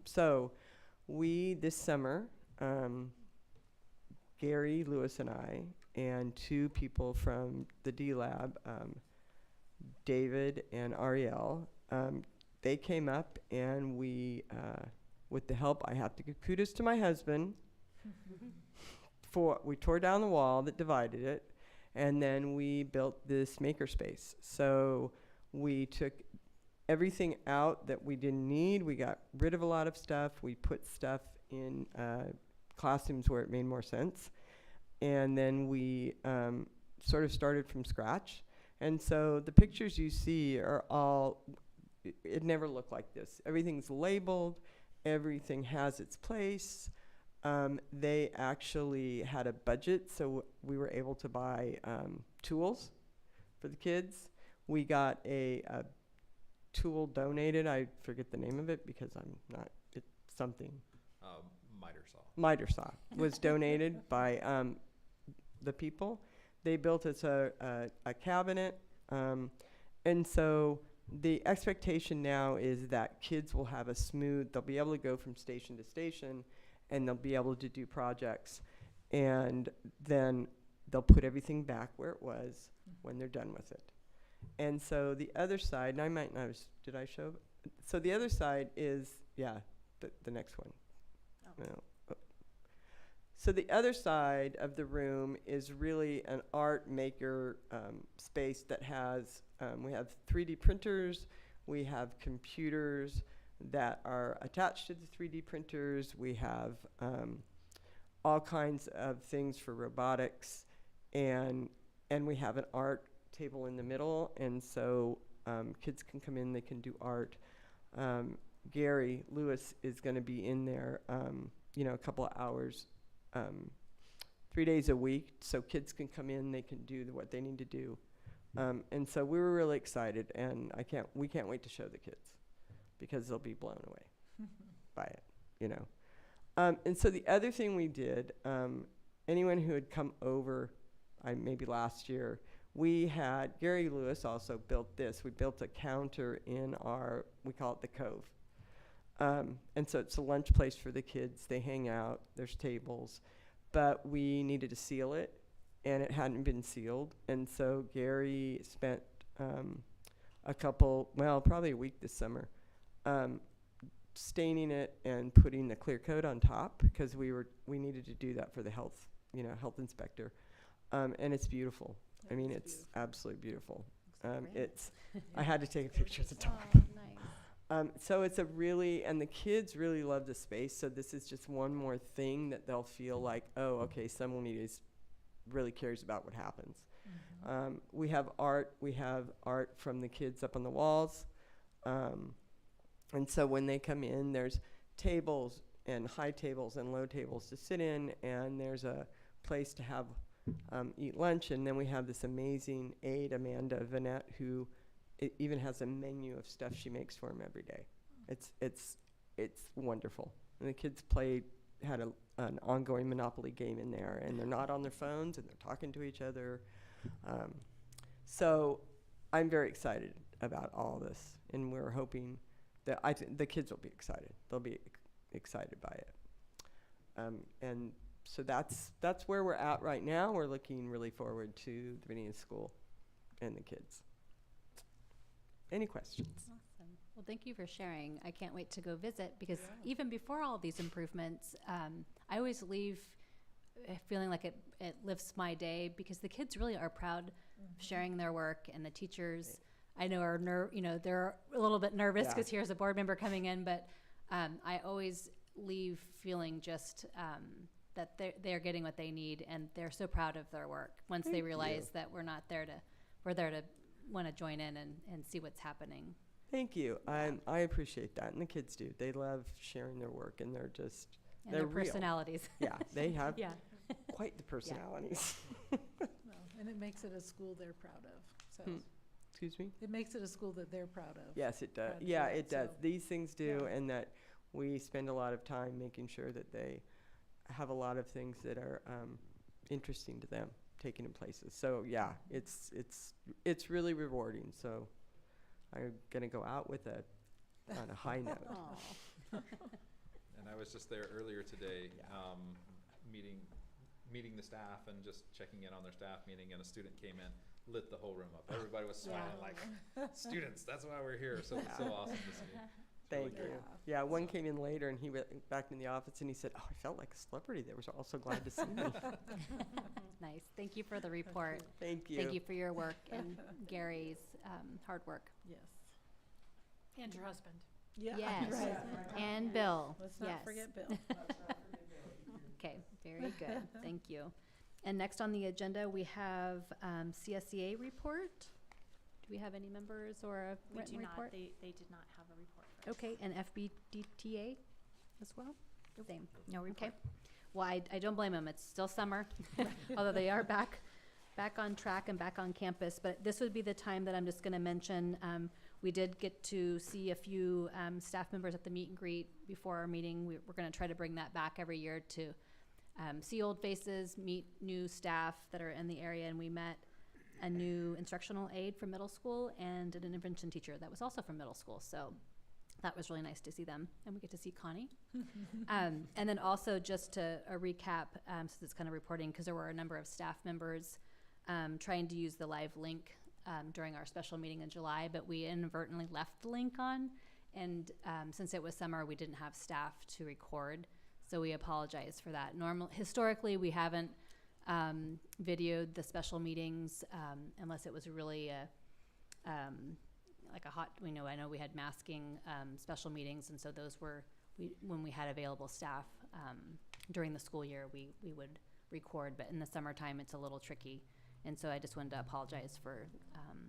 So we, this summer, Gary, Lewis, and I, and two people from the D-Lab, David and Ariel, they came up, and we, with the help, I have to give kudos to my husband, we tore down the wall that divided it, and then we built this makerspace. So we took everything out that we didn't need. We got rid of a lot of stuff. We put stuff in classrooms where it made more sense. And then we sort of started from scratch. And so the pictures you see are all, it never looked like this. Everything's labeled. Everything has its place. They actually had a budget, so we were able to buy tools for the kids. We got a tool donated. I forget the name of it because I'm not, it's something. Miter saw was donated by the people. They built us a cabinet. And so the expectation now is that kids will have they'll be able to go from station to station, and they'll be able to do projects. And then they'll put everything back where it was when they're done with it. And so the other side, and I might not have, did I show? So the other side is, the next one. Oh. No. So the other side of the room is really an art maker space that has, we have 3D printers, we have computers that are attached to the 3D printers, we have all kinds of things for robotics, and we have an art table in the middle, and so kids can come in, they can do art. Gary Lewis is going to be in there, a couple of hours, 3 days a week, so kids can come in, they can do what they need to do. And so we were really excited, and we can't wait to show the kids because they'll be blown away by it, And so the other thing we did, anyone who had come over, maybe last year, Gary Lewis also built this. We built a counter in we call it the Cove. And so it's a lunch place for the kids. They hang out, there's tables, but we needed to seal it, and it hadn't been sealed. And so Gary spent probably a week this summer, staining it and putting the clear coat on top because we needed to do that for the health inspector. And it's beautiful. It's absolutely beautiful. I had to take a picture at the top. Oh, nice. So it's a really, and the kids really love the space. So this is just one more thing that they'll feel like, oh, okay, someone really cares about what happens. We have art from the kids up on the walls. And so when they come in, there's tables and high tables and low tables to sit in, and there's a place to have eat lunch. And then we have this amazing aide, Amanda Vanette, who even has a menu of stuff she makes for them every day. It's wonderful. And the kids had an ongoing Monopoly game in there, and they're not on their phones, and they're talking to each other. So I'm very excited about all this, and we're hoping that the kids will be excited. They'll be excited by it. And so that's where we're at right now. We're looking really forward to the beginning of school and the kids. Any questions? Awesome. Well, thank you for sharing. I can't wait to go visit because even before all these improvements, I always leave feeling like it lifts my day because the kids really are proud of sharing their work, and the teachers I know are they're a little bit nervous because here's a board member coming in, but I always leave feeling just that they're getting what they need, and they're so proud of their work once they realize that we're there to want to join in and see what's happening. Thank you. I appreciate that, and the kids do. They love sharing their work, and they're just And they're their real. personalities. Yeah, they have Yeah. quite the personalities. Well, and it makes it a school they're proud of, so. Excuse me? It makes it a school that they're proud of. Yes, it does. Proud to Yeah, do it, it does. so- These things do, Yeah. and that we spend a lot of time making sure that they have a lot of things that are interesting to them taking in places. So yeah, it's really rewarding. So I'm gonna go out with on a high note. And I was just there earlier today, meeting the staff and just checking in on their staff meeting, and a student came in, lit the whole room up. Everybody was smiling like, students, that's why we're here. So it's so awesome to see. It's really Thank great. you. Yeah, one came in later, and he went back in the office, and he said, "Oh, I felt like a celebrity. They were all so glad to see me." Nice. Thank you for the report. Thank you. Thank you for your work and Gary's hard work. Yes. And your husband. Yeah. Yes. Right. And Bill. Let's Yes. not forget Bill. Okay, very good. Thank you. And next on the agenda, we have CSEA report. Do we have any members or a We written do not, report? they did not have a report for us. Okay, and FBDTA as well? Same. No report. Okay. Well, I don't blame them. It's still summer, although they are back on track and back on campus. But this would be the time that I'm just going to mention. We did get to see a few staff members at the meet and greet before our meeting. We're going to try to bring that back every year to see old faces, meet new staff that are in the area. And we met a new instructional aide from middle school and an intervention teacher that was also from middle school. So that was really nice to see them. And we get to see Connie. And then also just to a recap, since it's kind of reporting, because there were a number of staff members trying to use the live link during our special meeting in July, but we inadvertently left the link on. And since it was summer, we didn't have staff to record. So we apologize for that. Historically, we haven't videoed the special meetings unless it was really like a hot, I know we had masking special meetings, and so those were, when we had available staff during the school year, we would record, but in the summertime, it's a little tricky. And so I just wanted to apologize for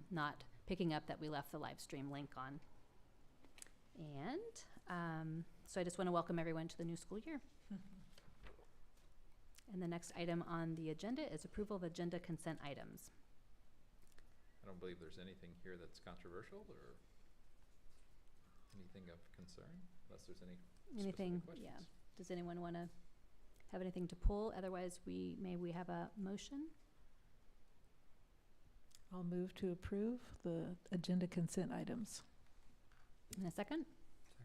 not picking up that we left the live stream link on. And so I just want to welcome everyone to the new school year. And the next item on the agenda is approval of agenda consent items. I don't believe there's anything here that's controversial or anything of concern, unless there's any Anything, specific yeah. questions. Does anyone want to have anything to pull? Otherwise, may we have a motion? I'll move to approve the agenda consent items. In a second?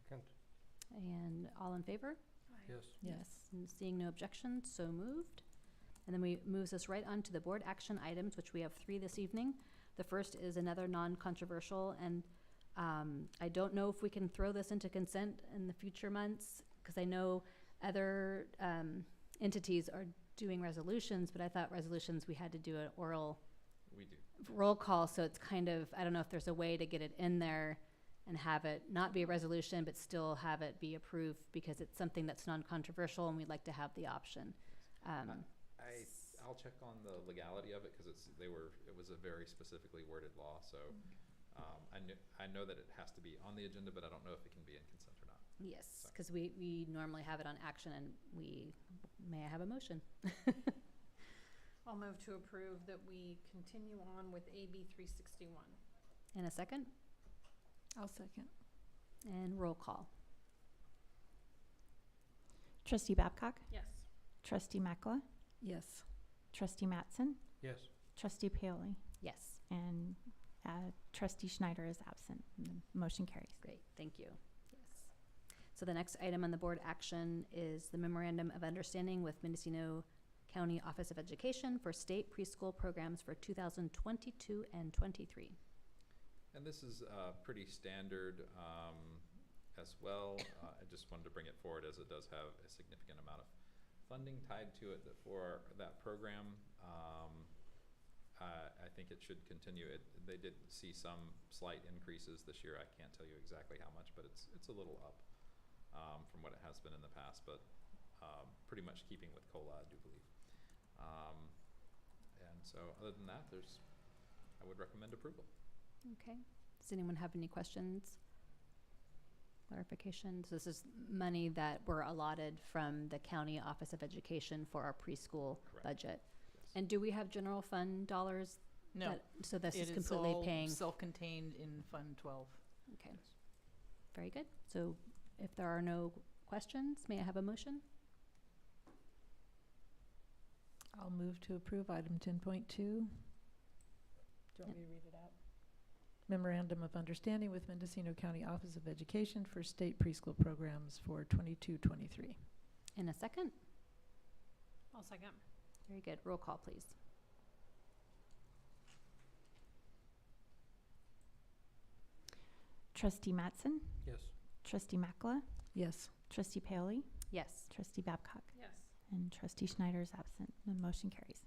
Second, And all in favor? yes. Yes. And seeing no objections, so moved. And then moves us right on to the board action items, which we have 3 this evening. The first is another non-controversial, and I don't know if we can throw this into consent in the future months, because I know other entities are doing resolutions, but I thought resolutions, we had to do an oral We do. roll call, so it's kind of, I don't know if there's a way to get it in there and have it not be a resolution, but still have it be approved because it's something that's non-controversial and we'd like to have the option. I'll check on the legality of it, because it was a very specifically worded law, so, I know that it has to be on the agenda, but I don't know if it can be in consent or not. Yes, So- because we normally have it on action and may I have a motion? I'll move to approve that we continue on with AB 361. In a second, I'll second. and roll call. Trustee Babcock? Yes. Trustee Makla? Yes. Trustee Mattson? Yes. Trustee Paoli? Yes, And Trustee Schneider is absent. And the motion carries. great, thank you. Yes. So the next item on the board action is the memorandum of understanding with Mendocino County Office of Education for state preschool programs for 2022 and 23. And this is pretty standard as well. I just wanted to bring it forward as it does have a significant amount of funding tied to it for that program. I think it should continue. They did see some slight increases this year. I can't tell you exactly how much, but it's a little up from what it has been in the past, but pretty much keeping with COLA, I do believe. And so other than that, I would recommend approval. Okay. Does anyone have any questions? Clarifications? This is money that were allotted from the County Office of Education for our preschool Correct. budget. Yes. And do we have general fund dollars? No, So this is it is completely all paying? self-contained in Fund 12. Okay. Very good. So if there are no questions, may I have a motion? I'll move to approve item 10.2. Do you want me to read it out? Memorandum of Understanding with Mendocino County Office of Education for state preschool programs for 22-23. In a second? I'll second. Very good. Roll call, please. Trustee Mattson? Yes. Trustee Makla? Yes. Trustee Paoli? Yes. Trustee Babcock? Yes. And Trustee Schneider is absent. The motion carries.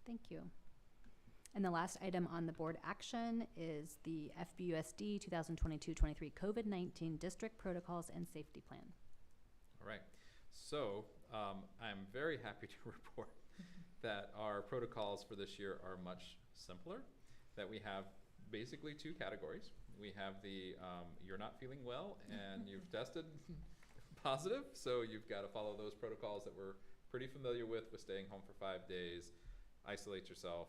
Thank you. And the last item on the board action is the FBUSD 2022-23 COVID-19 District Protocols and Safety Plan. All right. So I'm very happy to report that our protocols for this year are much simpler, that we have basically two categories. We have the you're not feeling well and you've tested positive, so you've got to follow those protocols that we're pretty familiar with staying home for 5 days, isolate yourself,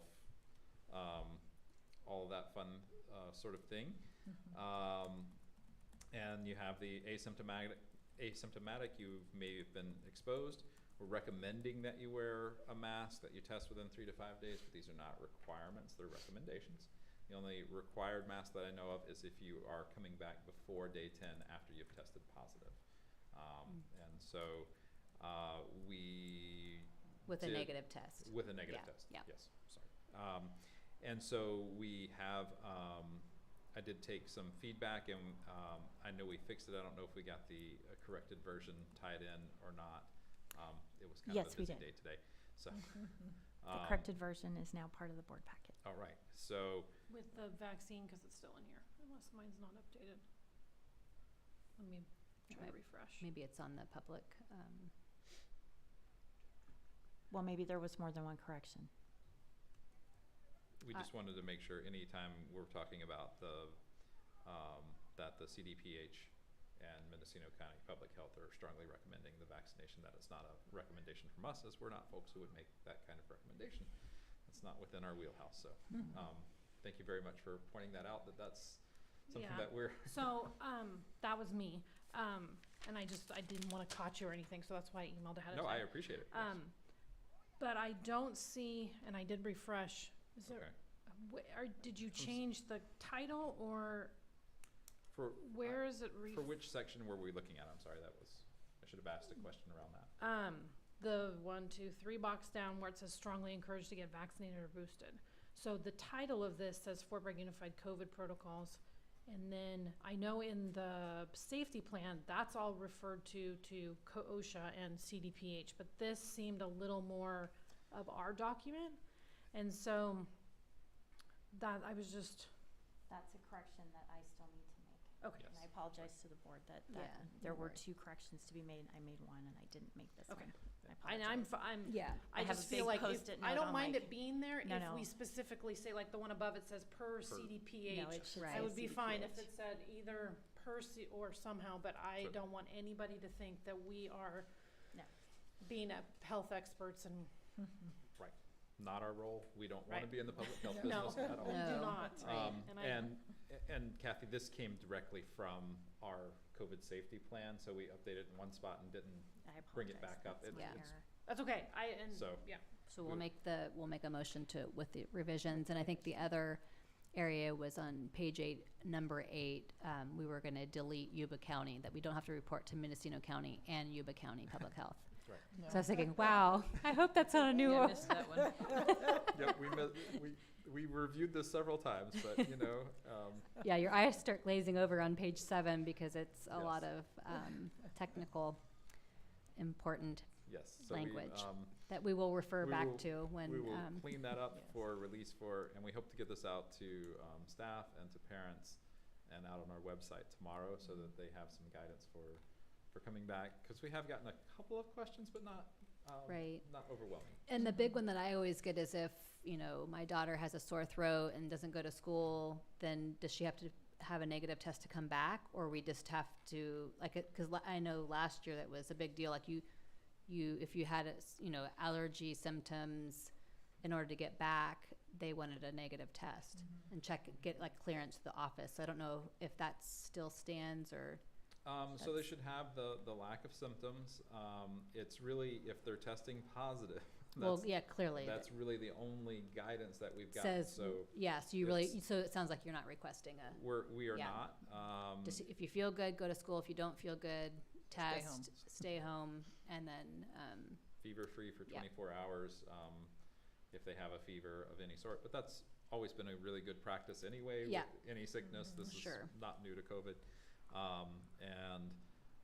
all of that fun sort of thing. And you have the asymptomatic, you may have been exposed. We're recommending that you wear a mask, that you test within 3 to 5 days, but these are not requirements, they're recommendations. The only required mask that I know of is if you are coming back before day 10 after you've tested positive. And so we With a did- negative test. with a negative Yeah, test, yeah. yes, sorry. And so we have, I did take some feedback and I know we fixed it. I don't know if we got the corrected version tied in or not. It was kind of Yes, a we busy did. day today, so. The corrected version is now part of the board packet. All right, so, With the vaccine, because it's still in here, unless mine's not updated. Let me try Right. to refresh. Maybe it's on the public. Well, maybe there was more than one correction. we just wanted to make sure anytime we're talking about that the CDPH and Mendocino County Public Health are strongly recommending the vaccination, that it's not a recommendation from us, as we're not folks who would make that kind of recommendation. It's not within our wheelhouse, so, thank you very much for pointing that out, that's something Yeah. that we're, So, that was me. And I didn't want to catch you or anything, so that's why I emailed ahead of no, time. I appreciate it. Yes. But I don't see, and I did refresh, is there, Okay. did you change the title or For, where is it? for which section were we looking at? I'm sorry, I should have asked a question around that. The 1, 2, 3 box down where it says strongly encouraged to get vaccinated or boosted. So the title of this says Fort Bragg Unified COVID Protocols. And then I know in the safety plan, that's all referred to OSHA and CDPH, but this seemed a little more of our document. And so that I was just, That's a correction that I still need to make. Okay. And I apologize to the board that Yeah, there no were worries. 2 corrections to be made. I made one and I didn't make this Okay. one. I And apologize. I'm, Yeah. I I have just a feel big like if, Post-it I note don't on mind my- it being there No, if no. we specifically say, like the one above it says per CDPH. No, it should Right. I say would be fine if CDPH. it said either per or somehow, but I Sure. don't want anybody to think that we are No. being health experts and, Not our role. We don't want to Right. be in the public health no, business at all. we do No. not. Right. And I- And Kathy, this came directly from our COVID safety plan, so we updated in one spot and didn't, I bring it apologize. back up. That's my Yeah. error. That's okay, So- yeah. So we'll make a motion with the revisions, and I think the other area was on page 8, number 8. We were gonna delete Yuba County, that we don't have to report to Mendocino County and Yuba County Public Health. Right. No. So I was thinking, wow, I hope that's not a new Yeah, I one. missed that one. Yep, we reviewed this several times, but you know, Yeah, your eyes start glazing over on page 7 because it's a Yes. lot of technical, important yes. So language we, that we will refer we back will- to when, we will clean that up Yes. for release and we hope to get this out to staff and to parents and out on our website tomorrow so that they have some guidance for coming back, because we have gotten a couple of questions, but not Right. not overwhelming. And the big one that I always get is if, my daughter has a sore throat and doesn't go to school, then does she have to have a negative test to come back? Or we just have to, because I know last year that was a big deal, like if you had, allergy symptoms, in order to get back, they wanted a negative test and get clearance to the office. So I don't know if that still stands or, So they should have the lack of symptoms. It's really if they're testing positive. well, yeah, clearly. That's really the only guidance that we've gotten. Says, So yeah, so so it sounds like you're not requesting we are Yeah. not. just if you feel good, go to school. If you don't feel good, Stay test, home. stay home, and then, Fever-free for Yeah. 24 hours if they have a fever of any sort. But that's always been a really good practice anyway. Yeah. With any sickness. This Sure. is not new to COVID. And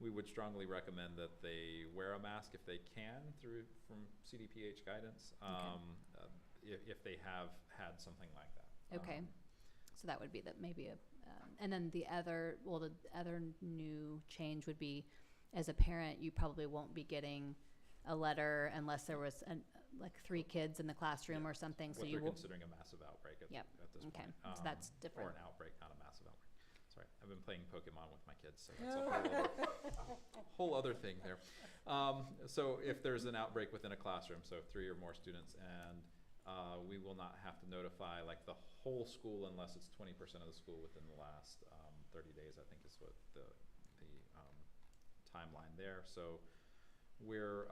we would strongly recommend that they wear a mask if they can from CDPH guidance, if they have had something like that. okay. So that would be maybe and then the other new change would be, as a parent, you probably won't be getting a letter unless there was 3 kids in the classroom Yeah. or something, so What you they're will, considering a massive outbreak at Yep. this okay, point. so that's Or different. an outbreak, not a massive outbreak. Sorry, I've been playing Pokemon with my kids, so that's a whole other thing there. So if there's an outbreak within a classroom, so 3 or more students, and we will not have to notify the whole school unless it's 20% of the school within the last 30 days, I think is what the timeline there. So we're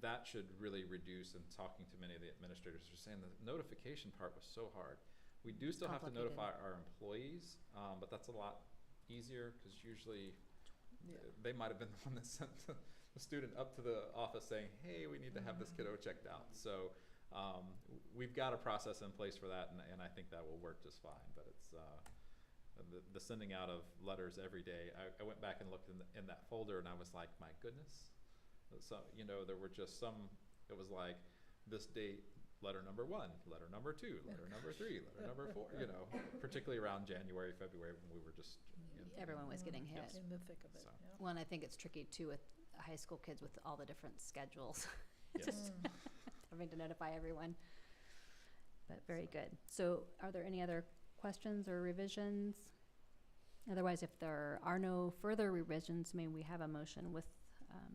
that should really reduce, and talking to many of the administrators are saying the notification part was so hard. We do still have to Complicated. notify our employees, but that's a lot easier because usually they might have been the one that sent the student up to the office saying, hey, we need to have this kiddo checked out. So we've got a process in place for that, and I think that will work just fine. But it's the sending out of letters every day. I went back and looked in that folder, and I was like, my goodness. So, there were just some, it was like this date, letter number 1, letter number 2, letter number 3, letter number 4, particularly around January, February when we were just. Everyone was getting hit. Yes. In the thick of it, So. yeah. Well, and I think it's tricky too with high school kids with all the different schedules. Yes. Just having to notify everyone. But very good. So are there any other questions or revisions? Otherwise, if there are no further revisions, may we have a motion with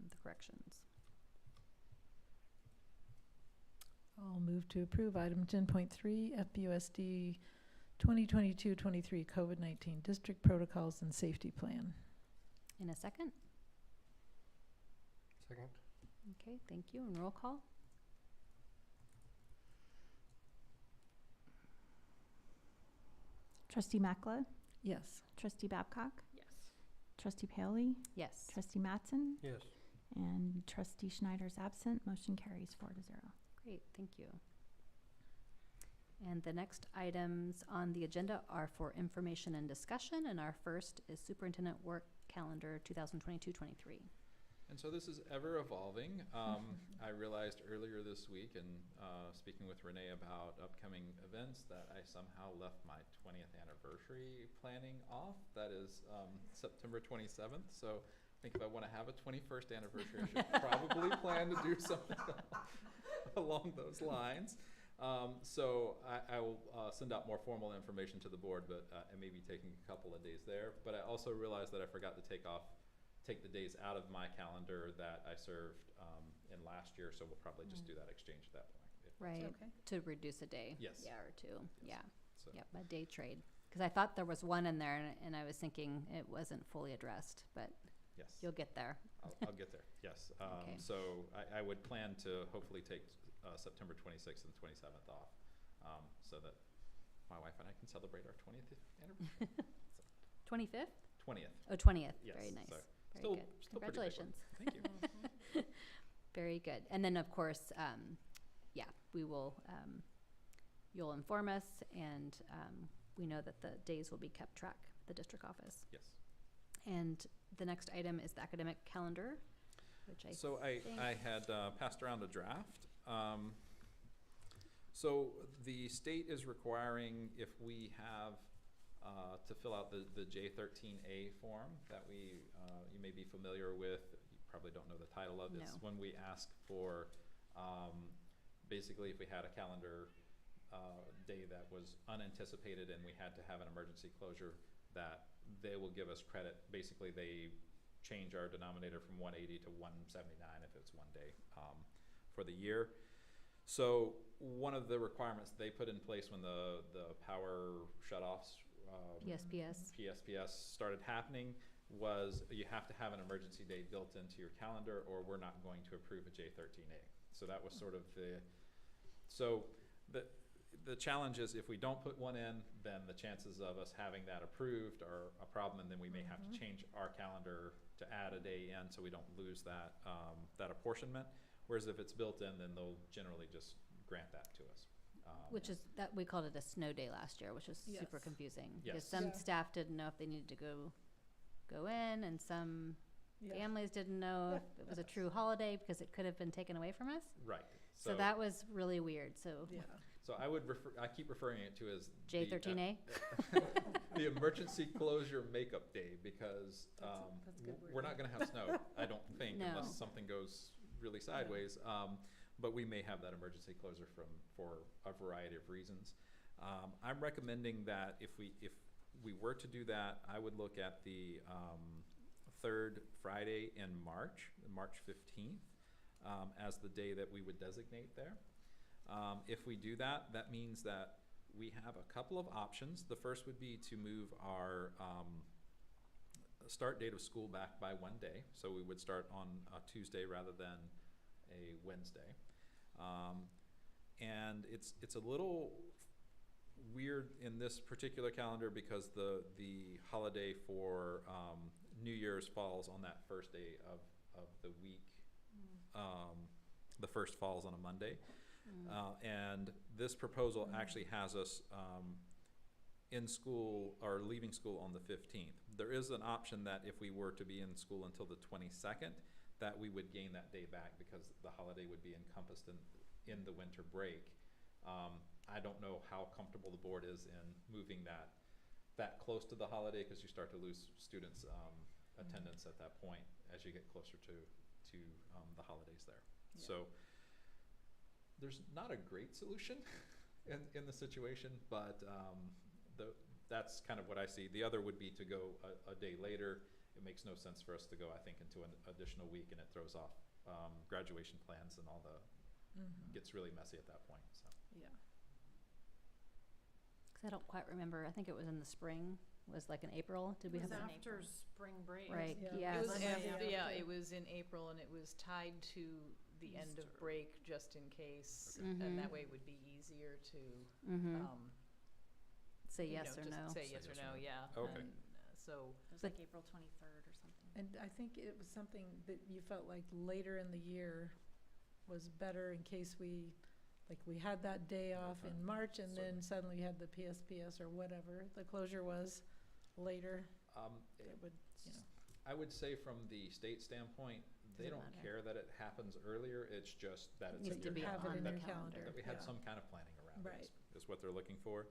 the corrections? I'll move to approve item 10.3, FBUSD 2022-23 COVID-19 District Protocols and Safety Plan. In a second? Second? Okay, thank you. And roll call? Trustee Mackla, Yes. Trustee Babcock, Yes. Trustee Paley, Yes. Trustee Mattson, Yes. and Trustee Schneider's absent. Motion carries 4-0. Great, thank you. And the next items on the agenda are for information and discussion, and our first is Superintendent Work Calendar 2022-23. And so this is ever evolving. I realized earlier this week in speaking with Renee about upcoming events that I somehow left my 20th anniversary planning off. That is September 27th. So I think if I want to have a 21st anniversary, I should probably plan to do something along those lines. So I will send out more formal information to the board, but I may be taking a couple of days there. But I also realized that I forgot to take the days out of my calendar that I served in last year, so we'll probably just do that exchange at that point. if that's Right, Okay. to reduce a day. Yes. Yeah, or two, Yes. yeah. So, Yep, a day trade. Because I thought there was one in there, and I was thinking it wasn't fully addressed, but yes, you'll get there. I'll get there, yes. Okay. So I would plan to hopefully take September 26th and 27th off, so that my wife and I can celebrate our 20th anniversary. 25th? 20th, Oh, 20th. yes. Very nice. So Very still, good. still pretty big one. Congratulations. Thank you. Very good. And then, of course, yeah, we will, you'll inform us, and we know that the days will be kept track, the district office. Yes. And the next item is the academic calendar, which So I think- had passed around a draft. So the state is requiring if we have to fill out the J13A form that you may be familiar with. You probably don't know the title of it. It's No. when we ask for, basically if we had a calendar day that was unanticipated and we had to have an emergency closure, that they will give us credit. Basically, they change our denominator from 180 to 179 if it's one day for the year. So one of the requirements they put in place when the power shutoffs, PSPS started happening was you have to have an emergency day built into your calendar or we're not going to approve a J13A. So that was sort of the challenge is if we don't put one in, then the chances of us having that approved are a problem, and then we may have to change our calendar to add a day in so we don't lose that apportionment. Whereas if it's built in, then they'll generally just grant that to us. which is, that, we called it a snow day last year, which was super Yes. confusing. Because Yes. some Yeah. staff didn't know if they needed to go in, and some Yeah. families didn't know Yeah. if it was a true holiday because it could have been taken away from us. Right. So that was really weird, so Yeah. So I keep referring it to as J13A? the emergency closure makeup day, because that's good we're not gonna have snow, I don't think, No. unless something goes really sideways. But we may have that emergency closure for a variety of reasons. I'm recommending that if we were to do that, I would look at the third Friday in March 15th, as the day that we would designate there. If we do that, that means that we have a couple of options. The first would be to move our start date of school back by one day. So we would start on a Tuesday rather than a Wednesday. And it's a little weird in this particular calendar because the holiday for New Year's falls on that first day of the week. The first falls on a Monday. And this proposal actually has us in school or leaving school on the 15th. There is an option that if we were to be in school until the 22nd, that we would gain that day back because the holiday would be encompassed in the winter break. I don't know how comfortable the board is in moving that close to the holiday because you start to lose students' attendance at that point as you get closer to the holidays there. Yeah. So there's not a great solution in the situation, but that's kind of what I see. The other would be to go a day later. It makes no sense for us to go, I think, into an additional week, and it throws off graduation plans and all gets really messy at that point, so. Yeah. Because I don't quite remember, I think it was in the spring, was like in April, did we have? It was that? after spring break. Right, Yeah. yeah. It was Monday after, after. yeah, it was in April and it was tied to the end of Easter. break just in case. Okay. And that Mhm. way it would be easier to, Mm-hmm, say you yes know, or just no. say yes or no, yeah. Okay. And, so, It was But- like April 23rd or something. And I think it was something that you felt like later in the year was better in case we had that day off in March and then suddenly you had the PSPS or whatever, the closure was later, it would, you know. I would say from the state standpoint, They Doesn't don't matter. care that it happens earlier, it's just that it's Needs in to your be calendar. on in the your that- calendar. calendar. That we have Yeah. some kind of planning around it, Right. is what they're looking for.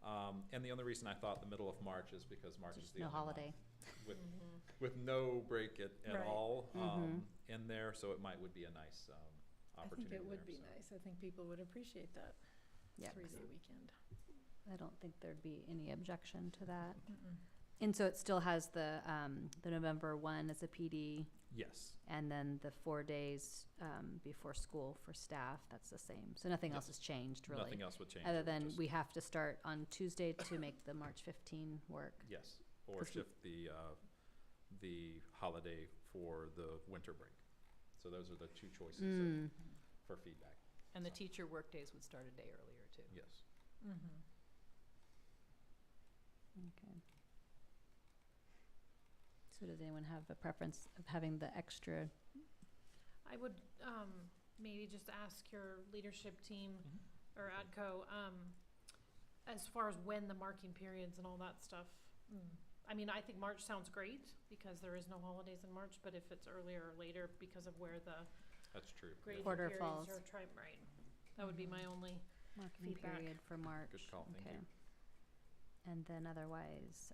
And the only reason I thought the middle of March is because March is Just the no only month holiday. with, Mm-hmm. with no break at Right. all, Mhm. in there, so it would be a nice, I opportunity think it would there, be so. nice. I think people would appreciate that Yeah, 'cause three-day weekend. I don't think there'd be any objection to that. Mm-mm. And so it still has the November 1 as a PD, Yes, and then the 4 days before school for staff, that's the same. So nothing else Yes. has changed, really. nothing else would change. Other it would than just- we have to start on Tuesday to make the March 15 work. Yes, or 'Cause we- shift the holiday for the winter break. So those are the two choices Mm, for feedback, And the teacher workdays would start a day earlier, too. yes. Mhm. okay. So does anyone have a preference of having the extra? I would, maybe just ask your leadership team or ADCO, as far as when the marking periods and all that stuff. Mm. I mean, I think March sounds great because there is no holidays in March, but if it's earlier or later because of where the That's true. yeah. grading Quarter periods falls. are right, that would be my only, Marking Feedback. period for March. Good call, thank okay. you. And then otherwise,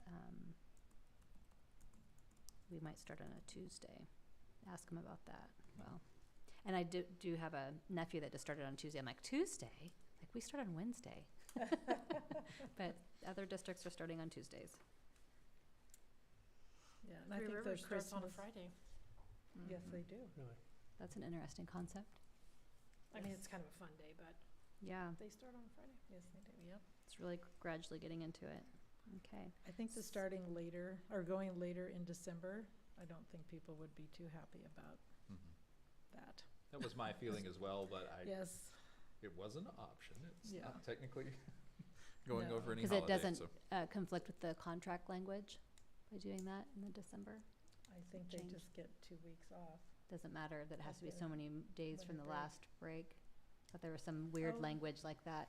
we might start on a Tuesday. Ask him about that. Well, and I do have a nephew that just started on Tuesday. I'm like, Tuesday? Like, we start on Wednesday. But other districts are starting on Tuesdays. Yeah, and I Three think Rivers the starts on a Christmas. Friday. Yes, they do. Really? That's an interesting concept. I mean, it's kind of a fun day, but Yeah, they start on a Friday. Yes, they do, yep. it's really gradually getting into it. Okay. I think the starting later, or going later in December, I don't think people would be too happy about Mhm. that. That was my feeling as well, but Yes, it was an option. It's Yeah. not technically going No. over any 'Cause it holiday, doesn't- so. Conflict with the contract language by doing that in the December? I think they Change. just get 2 weeks off. Doesn't matter that it has to be Okay. so many days from Winter the break. last break? But there was some weird Oh. language like that.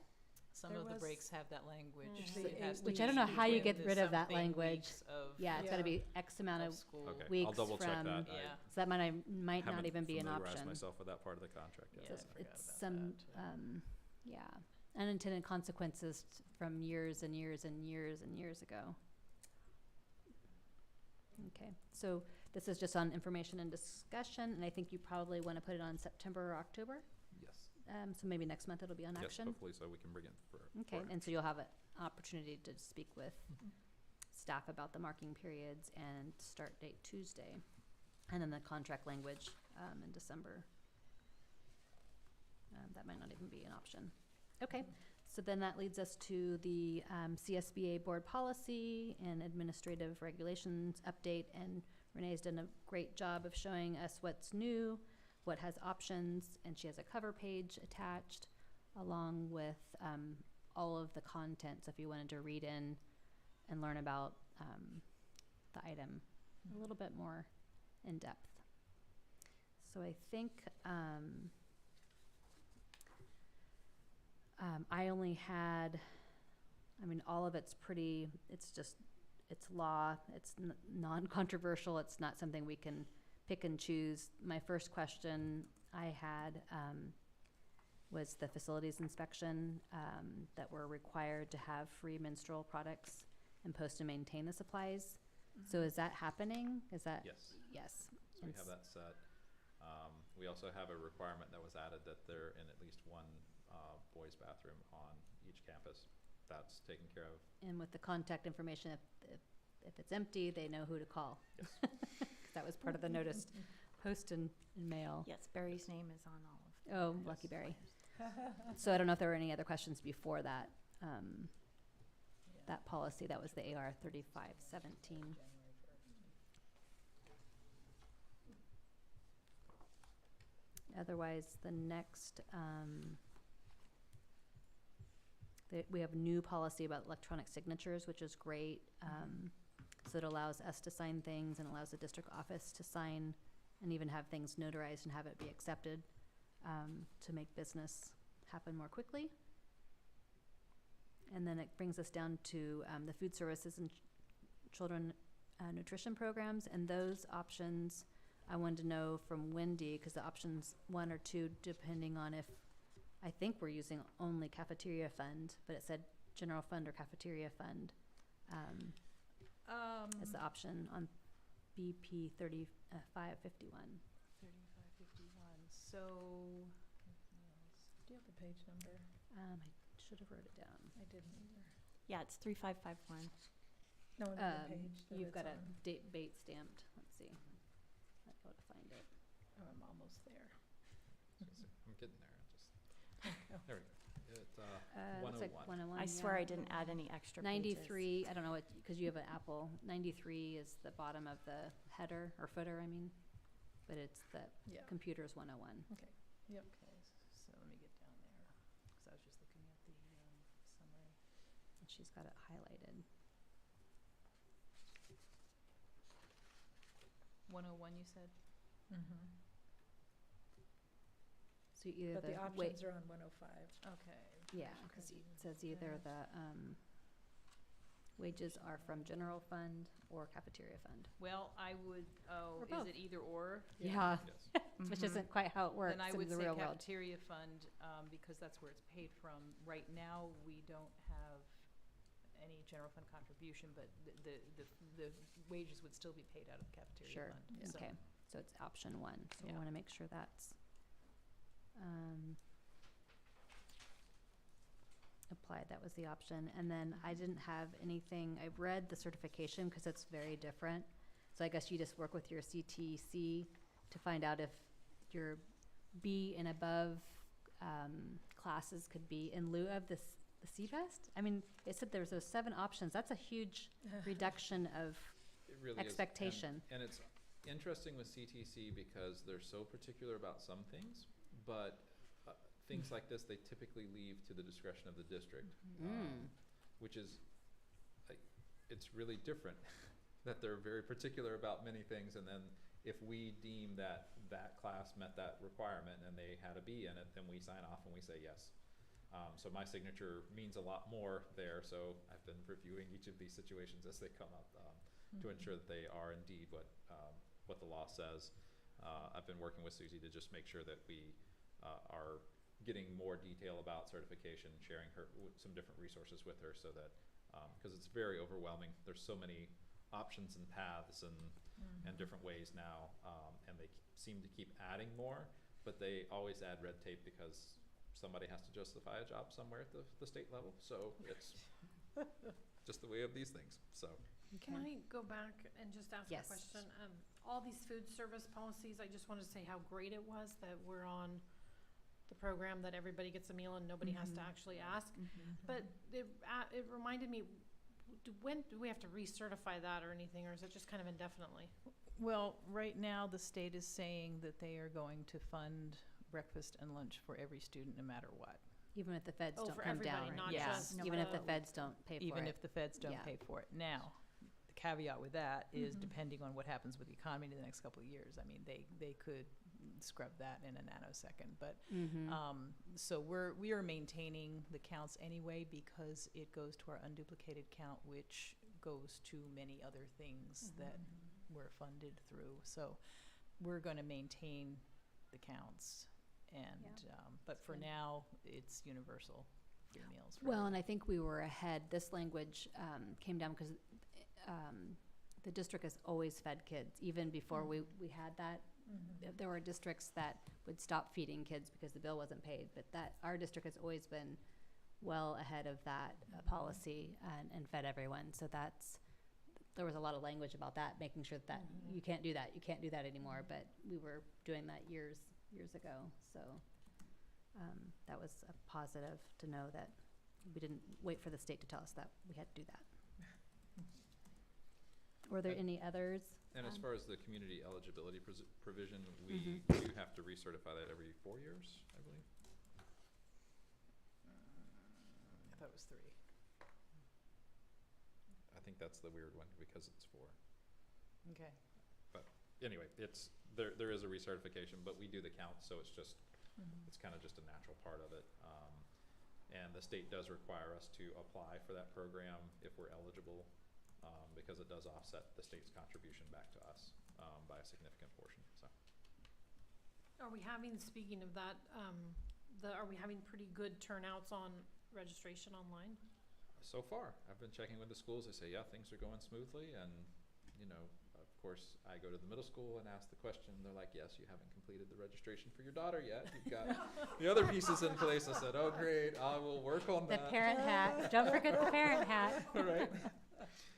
Some There of the was breaks have that language. Mhm. so The it has 8 to Which I be don't know how you within get the rid of that something language. weeks of- Yeah, it's gotta Yeah. be X amount of of, school. Okay, I'll weeks double check from- that. Yeah. so that might not haven't even be an familiarized option. myself with that part of the contract yet. Yeah. It's- I forgot It's about some, that. yeah, unintended consequences from years and years and years and years ago. Okay, so this is just on information and discussion, and I think you probably want to put it on September or October? Yes, So maybe next month it'll be on yes, action? hopefully so we can bring it for. Okay, for and so you'll have an opportunity to speak with Mhm. staff about the marking periods and start date Tuesday. And then the contract language in December. That might not even be an option. Okay, so then that leads us to the CSBA board policy and administrative regulations update. And Renee's done a great job of showing us what's new, what has options, and she has a cover page attached along with all of the content. So if you wanted to read in and learn about the item a little bit more in depth. So I think I only had, I mean, all of it's pretty, it's just, it's law, it's non-controversial, it's not something we can pick and choose. My first question I had was the facilities inspection, that we're required to have free menstrual products and post and maintain the supplies. So is that happening? Is that? Yes, Yes. so we And have that set. We also have a requirement that was added that they're in at least one boys' bathroom on each campus. That's taken care of. And with the contact information, if it's empty, they know who to call. Yes. 'Cause that was part of the notice, post and mail. Yes, Barry's name is on all of them. Oh, Lucky Berry. So I don't know if there were any other questions before that, that policy. That was the AR 3517. Otherwise, the next, we have new policy about electronic signatures, which is great. So it allows us to sign things and allows the district office to sign and even have things notarized and have it be accepted, to make business happen more quickly. And then it brings us down to the food services and children nutrition programs, and those options I wanted to know from Wendy, because the options 1 or 2, depending on if, I think we're using only cafeteria fund, but it said general fund or cafeteria fund as the option on BP 3551. 3551, so, anything else? Do you have the page number? I should have wrote it down. I didn't either. Yeah, it's 3551. No, the page that You've it's got a on. bait stamped. Let's see. Might be able to find it. Oh, I'm almost there. I'm getting there. Oh. There we go. It's Looks like 101. 101. I swear yeah. I didn't add any extra pages. 93, I don't know what, because you have an Apple. 93 is the bottom of the header, or footer, I mean. But it's the Yeah. computer's 101. Okay. Yep. Okay, so let me get down there, because I was just looking at the summary. And she's got it highlighted. 101, you said? Mm-hmm. So either But the wait, options are on 105. Okay. yeah, because it says either the wages are from general fund or cafeteria fund. Well, I would, Or is both. it either or? Yeah, Yes. which isn't quite how it works Then I in would the say real world. cafeteria fund, because that's where it's paid from. Right now, we don't have any general fund contribution, but the wages would still be paid out of the cafeteria Sure, fund. So- okay, so it's option 1, so we Yeah. want to make sure that's applied, that was the option. And then I didn't have anything, I read the certification because it's very different. So I guess you just work with your CTC to find out if your B and above classes could be in lieu of the CVEST. I mean, it said there was those 7 options. That's a huge reduction of It really is. expectation. And it's interesting with CTC because they're so particular about some things, but things like this, they typically leave to the discretion of the district, which is, it's really different that they're very particular about many things, and then if we deem that that class met that requirement and they had a B in it, then we sign off and we say yes. So my signature means a lot more there, so I've been reviewing each of these situations as they come up to ensure that they are indeed what the law says. I've been working with Susie to just make sure that we are getting more detail about certification, sharing some different resources with her so that, because it's very overwhelming. There's so many options and paths and different ways now, and they seem to keep adding more, but they always add red tape because somebody has to justify a job somewhere at the state level. So it's just the way of these things. So. Can I go back and just ask Yes. a question? All these food service policies, I just wanted to say how great it was that we're on the program that everybody gets a meal and nobody has to actually ask. But it reminded me, when do we have to recertify that or anything, or is it just kind of indefinitely? Well, right now, the state is saying that they are going to fund breakfast and lunch for every student, no matter what. Even if the feds Oh, don't for come everybody, down. not Yeah. just Even if the the- feds don't pay for it. Even if the feds don't Yeah. pay for it. Now, the caveat with that is depending on what happens with the economy in the next couple of years. I mean, they could scrub that in a nanosecond, but so we are maintaining the counts anyway because it goes to our unduplicated count, which goes to many other things that we're funded through. So we're going to maintain the counts, and but for good. now, it's universal free meals. For Well, and everybody. I think we were ahead. This language came down because the district has always fed kids, even before we had that. There were districts that would stop feeding kids because the bill wasn't paid, but our district has always been well ahead of that policy and fed everyone. So there was a lot of language about that, making sure that you can't do that anymore. But we were doing that years ago. So that was a positive to know that we didn't wait for the state to tell us that we had to do that. Were there any others? And as far as the community eligibility provision, we do have to recertify that every 4 years, I believe. I thought it was 3. I think that's the weird one because it's 4. Okay. Anyway, there is a recertification, but we do the count, so it's just it's kind of just a natural part of it. And the state does require us to apply for that program if we're eligible because it does offset the state's contribution back to us, by a significant portion, so. Are we having, speaking of that, are we having pretty good turnouts on registration online? So far, I've been checking with the schools. They say, yeah, things are going smoothly. And, you know, of course, I go to the middle school and ask the question. They're like, yes, you haven't completed the registration for your daughter yet. You've got the other pieces in place. I said, oh, great. I will work on The that. parent hat, don't forget the parent hat. Right.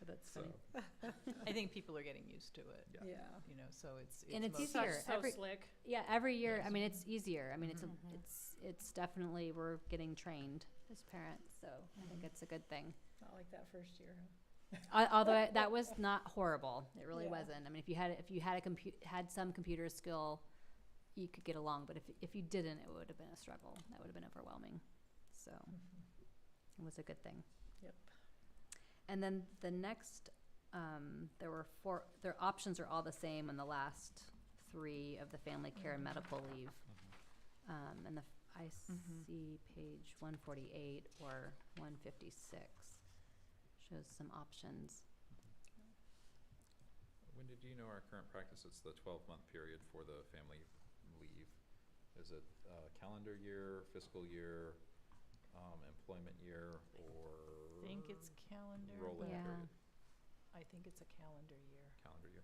That's So, funny. I think people are getting used to it, yeah. Yeah. you know, so it's And it's most- easier. So Every- slick. Yeah, every year, I Yes. mean, it's easier. I mean, Mhm. it's definitely, we're getting trained as parents, so I think it's a good thing. Not like that first year, huh? Although that was not horrible. It really Yeah. wasn't. I mean, if you had some computer skill, you could get along, but if you didn't, it would have been a struggle. That would have been overwhelming. So it was a good thing. Yep. And then the next, there were their options are all the same in the last 3 of the family care and medical leave. And I see page 148 or 156 shows some options. Wendy, do you know our current practice? It's the 12-month period for the family leave. Is it calendar year, fiscal year, employment year, or I think it's calendar, rolling Yeah. period? I think it's a calendar year, Calendar year.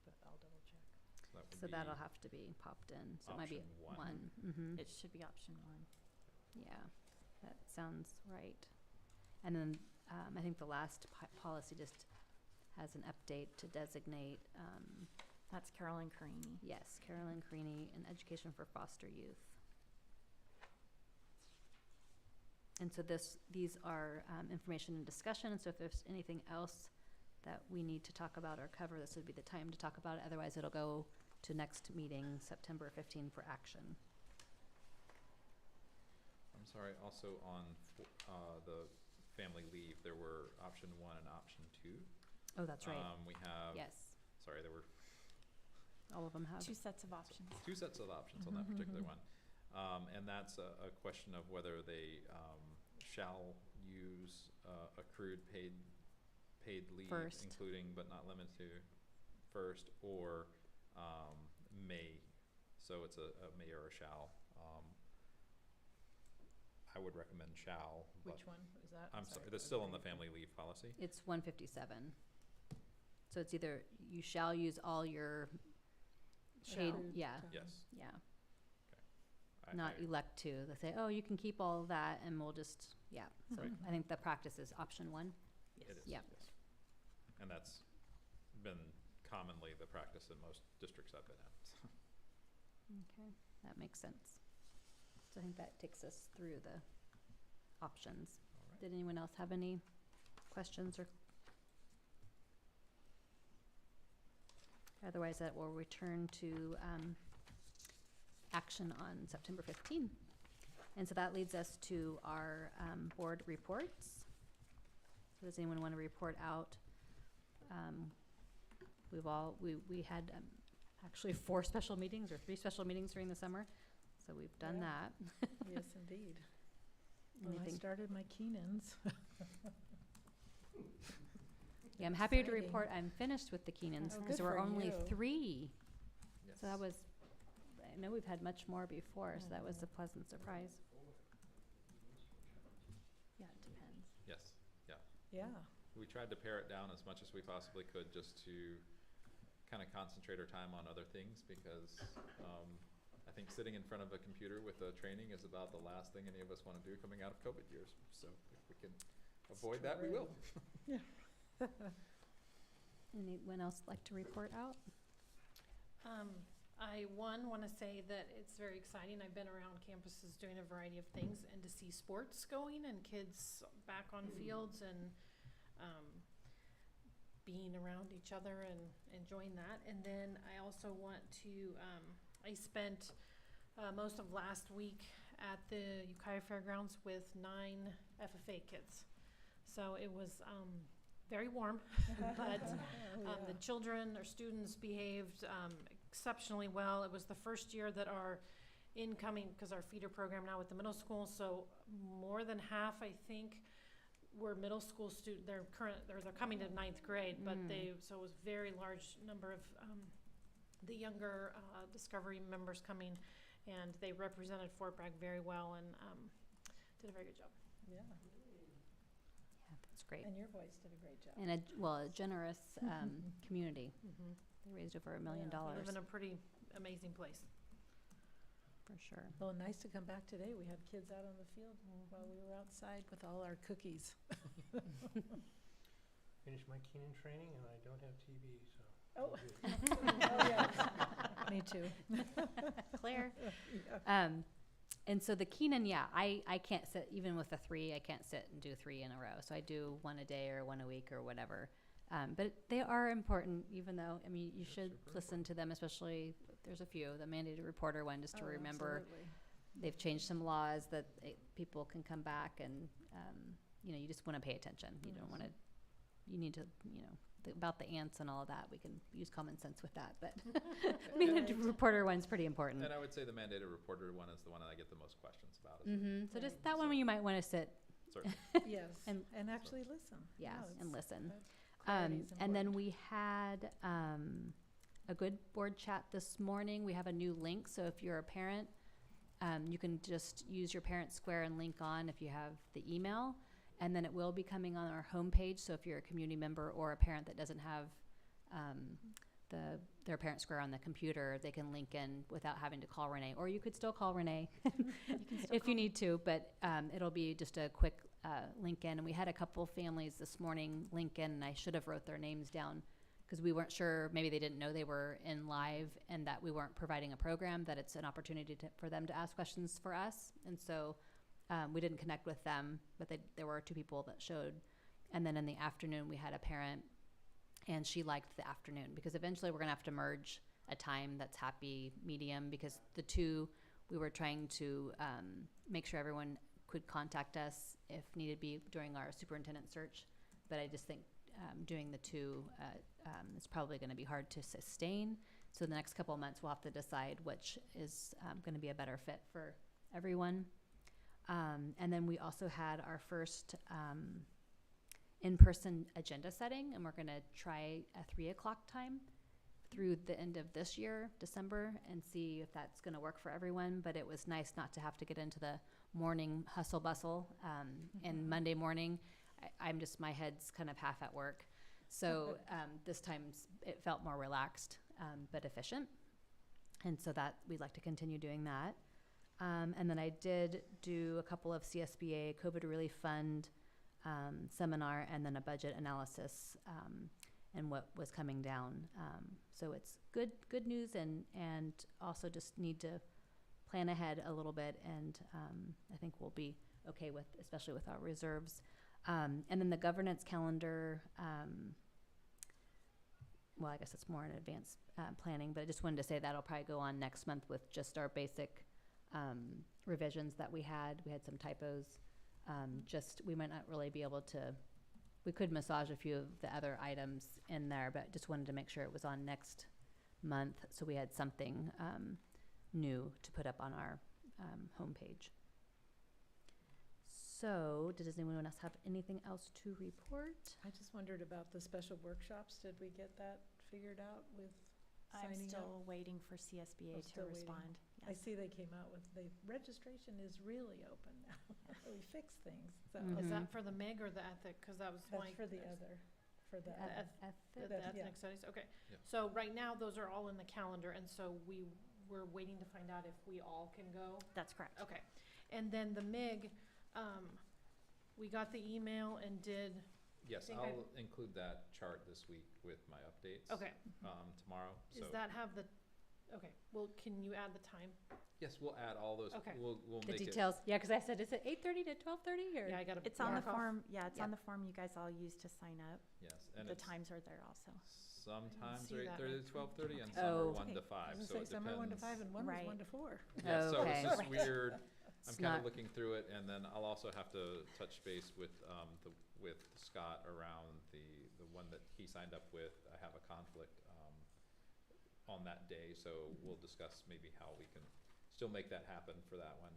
Okay. but I'll double check. So that would So be that'll have to be popped in. So it might be option 1. one. Mm-hmm. It should be option 1. Yeah, that sounds right. And then I think the last policy just has an update to designate, That's Carolyn Carini. yes, Carolyn Carini in education for foster youth. And so these are information and discussion. So if there's anything else that we need to talk about or cover, this would be the time to talk about it. Otherwise, it'll go to next meeting, September 15, for action. I'm sorry, also on the family leave, there were option 1 and option 2. Oh, that's right. We have, Yes, sorry, there were all of them have. 2 sets of options. 2 sets of options on that particular one. And that's a question of whether they shall use accrued paid leave, First. including but not limited to first, or may. So it's a may or a shall. I would recommend shall, but Which one is that? I'm sorry, that's still in the family leave policy. It's 157. So it's either you shall use all your paid, Shall. yeah, Yes. yeah, I- not I- elect to. They say, oh, you can keep all of that and we'll just, yeah. So Right. I think the practice is option 1. It is, Yep. yes. And that's been commonly the practice in most districts I've been at. Okay, that makes sense. So I think that takes us through the options. All right. Did anyone else have any questions or? Otherwise, that will return to action on September 15. And so that leads us to our board reports. So does anyone want to report out? We had actually 4 special meetings or 3 special meetings during the summer. So we've done Yeah. that. Yes, indeed. Well, I Anything? started my Keenans. Yeah, I'm happy to Exciting. report I'm finished with the Keenans Oh, because good there were for only you. 3. Yes. So that was, I know we've had much more before, so that was a pleasant surprise. Yeah, it depends. Yes, yeah. Yeah. We tried to pare it down as much as we possibly could just to kind of concentrate our time on other things because I think sitting in front of a computer with a training is about the last thing any of us want to do coming out of COVID years. So if we can avoid that, we will. Anyone else like to report out? I want to say that it's very exciting. I've been around campuses doing a variety of things, and to see sports going and kids back on fields and being around each other and enjoying that. And then I also want to, I spent most of last week at the Ukiah Fairgrounds with 9 FFA kids. So it was very warm, but the children or students behaved exceptionally well. It was the first year that our incoming, because our feeder program now with the middle school, so more than half, I think, were middle school they're coming to ninth grade, but so it was very large number of, the younger, Discovery members coming, and they represented Fort Bragg very well and, did a very good job. Yeah, Yeah, that's great. and your boys did a great job. And a generous community. Mm-hmm. They raised over $1 million, Yeah. We live in a pretty amazing place. for sure. Well, nice to come back today. We had kids out on the field while we were outside with all our cookies. Finished my Keenan training and I don't have TV, so. Oh. I'm good. Oh, yeah. Me too. Claire. Yeah. And so the Keenan, yeah, I can't sit, even with the 3, I can't sit and do 3 in a row. So I do 1 a day or 1 a week or whatever. But they are important, even though, I mean, you should super listen to them, especially, there's a few, the mandated reporter one, just to Oh, remember. absolutely. They've changed some laws that people can come back and, you know, you just want to pay attention. You don't want to, you need to, you know, about the ants and all of that, we can use common sense with that, but mandated reporter one's pretty important. And I would say the mandated reporter one is the one that I get the most questions about. As well. So just that one you might want to sit, Certainly. Yes, And- and actually listen. yeah, No, and it's- listen. that clarity is And then important. we had a good board chat this morning. We have a new link, so if you're a parent, you can just use your Parent Square and link on if you have the email. And then it will be coming on our homepage, so if you're a community member or a parent that doesn't have their Parent Square on the computer, they can link in without having to call Renee. Or you could still call Renee if you need to, but it'll be just a quick link in. And we had a couple families this morning link in, and I should have wrote their names down because we weren't sure, maybe they didn't know they were in live and that we weren't providing a program, that it's an opportunity for them to ask questions for us. And so we didn't connect with them, but there were 2 people that showed. And then in the afternoon, we had a parent, and she liked the afternoon because eventually we're going to have to merge a time that's happy medium, because the 2, we were trying to make sure everyone could contact us if needed be during our superintendent search. But I just think doing the 2 is probably going to be hard to sustain. So the next couple of months, we'll have to decide which is going to be a better fit for everyone. And then we also had our first in-person agenda setting, and we're going to try a 3 o'clock time through the end of this year, December, and see if that's going to work for everyone. But it was nice not to have to get into the morning hustle bustle. And Monday morning, my head's kind of half at work. So this time it felt more relaxed, but efficient. And so that we'd like to continue doing that. And then I did do a couple of CSBA COVID Relief Fund seminar, and then a budget analysis and what was coming down. So it's good news, and also just need to plan ahead a little bit, and I think we'll be okay with, especially with our reserves. And then the governance calendar, well, I guess it's more in advanced planning, but I just wanted to say that'll probably go on next month with just our basic revisions that we had. We had some typos. We might not really be able to, we could massage a few of the other items in there, but just wanted to make sure it was on next month, so we had something new to put up on our homepage. So, does anyone else have anything else to report? I just wondered about the special workshops. Did we get that figured out with I'm signing up? still waiting for CSBA Oh, to still waiting. respond. I Yes. see they came out with, registration is really open now. We fixed things, so. Mhm. Is that for the MIG or the ethic? Because that was That's my. for the other, for the. The eth- The That's- yeah. ethnic studies, okay. Yeah. So right now, those are all in the calendar, and so we're waiting to find out if we all can go. That's correct. Okay. And then the MIG, we got the email and did, Yes, think I'll include that chart this week with my updates. okay, Tomorrow. So does that have the, okay, well, can you add the time? yes, we'll add all those. Okay. We'll The make it. details, yeah, because I said, is it 8:30 to 12:30 or? Yeah, I gotta. It's on the mark off. form, yeah, it's on Yep. the form you guys all use to sign up. Yes, and The it's times are there also. sometimes see they're that 8:30 right. to 12:30, and Oh. some are Okay. 1 to I 5. was So gonna it say, some are 1 to depends. 5 and one was Right. 1 to 4. Yeah, so Okay. it's just Right. weird. I'm It's kind not- of looking through it, and then I'll also have to touch base with with Scott around the one that he signed up with. I have a conflict on that day, so we'll discuss maybe how we can still make that happen for that one.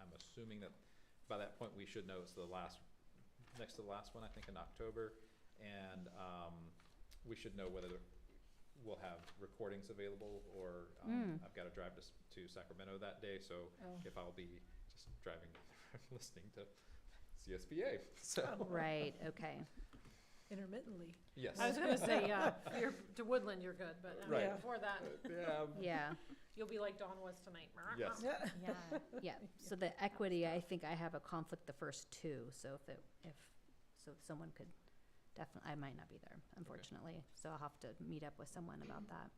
I'm assuming that by that point we should know it's the last next to the last one, I think in October. And we should know whether we'll have recordings available, or I've got to drive to Sacramento that day, so Oh. if I'll be just driving, listening to CSBA, so. Right, okay. Intermittently. Yes. I was gonna say, if you're to Woodland, you're good, but I mean, Right. before that, Yeah, Yeah, you'll be like Dawn was tonight. yes. Yeah. Yeah. yeah. So the equity, I think I have a conflict the first two, so so someone could definitely, I might not be there, unfortunately. So I'll have to meet up with someone about that.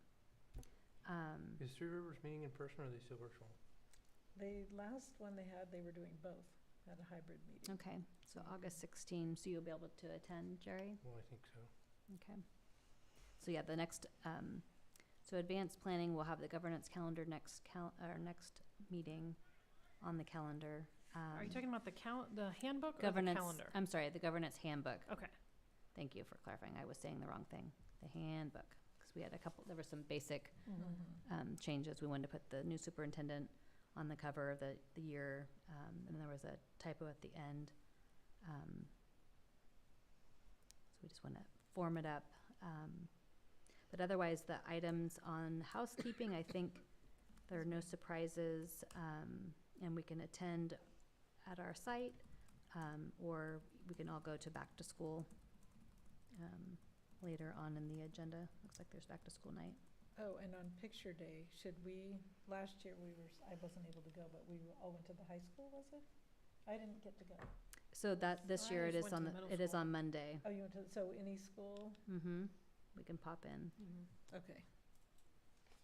Is Three Rivers meeting in person or are they still virtual? Last one they were doing both, had a hybrid meeting. Okay, so August 16, so you'll be able to attend, Jerry? Well, I think so. Okay. So yeah, the next, so advanced planning, we'll have the governance calendar next meeting on the calendar. Are you talking about the handbook or the Governance, calendar? I'm sorry, the governance handbook. Okay. Thank you for clarifying. I was saying the wrong thing. The handbook, because we had there were some basic changes. We wanted to put the new superintendent on the cover of the year, and there was a typo at the end. So we just want to form it up. But otherwise, the items on housekeeping, I think there are no surprises, and we can attend at our site, or we can all go to back to school later on in the agenda. Looks like there's back to school night. Oh, and on picture day, last year I wasn't able to go, but we all went to the high school, was it? I didn't get to go. So this year I it just is went on to middle it is school. on Monday. Oh, you went to, so any school? Mm-hmm. We can pop in. Okay.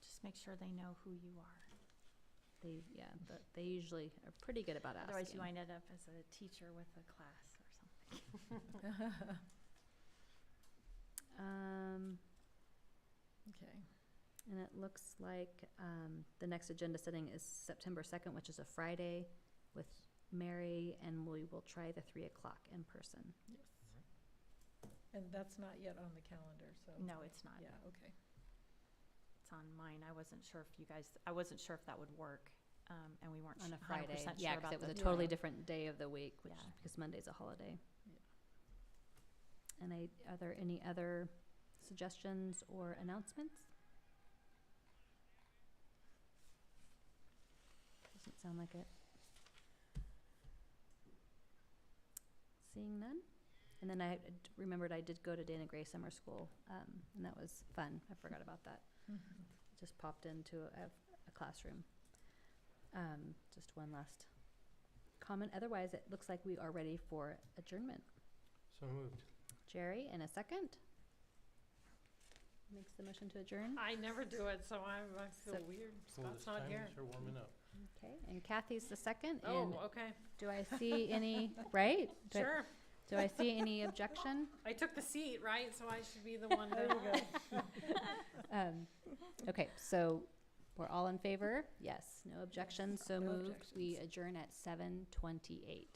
Just make sure they know who you are. They usually are pretty good about asking. Otherwise, you wind up as a teacher with a class or something. Okay. And it looks like the next agenda setting is September 2nd, which is a Friday, with Mary, and we will try the 3 o'clock in person. Yes. And that's not yet on the calendar, so. No, it's not. Yeah, okay. It's on mine. I wasn't sure if that would work, and we weren't On a 100% Friday, sure yeah, because about it was a the totally time. different day of the week, Yeah. because Monday's a holiday. Yeah. And are there any other suggestions or announcements? Doesn't sound like it. Seeing none? And then I remembered I did go to Dana Gray Summer School, and that was fun. I forgot about that. Just popped into a classroom. Just one last comment. Otherwise, it looks like we are ready for adjournment. So moved. Jerry, in a second. Makes the motion to adjourn. I never do it, so I feel So- weird. Well, Scott's this not time here. We're warming up. Okay, and Kathy's the second. Oh, And okay, do I see any, right? sure. Do I see any objection? I took the seat, right, so I should be the one There to. you go. Okay, so we're all in favor? Yes, no objections, so No moved. We objections. adjourn at 7:28.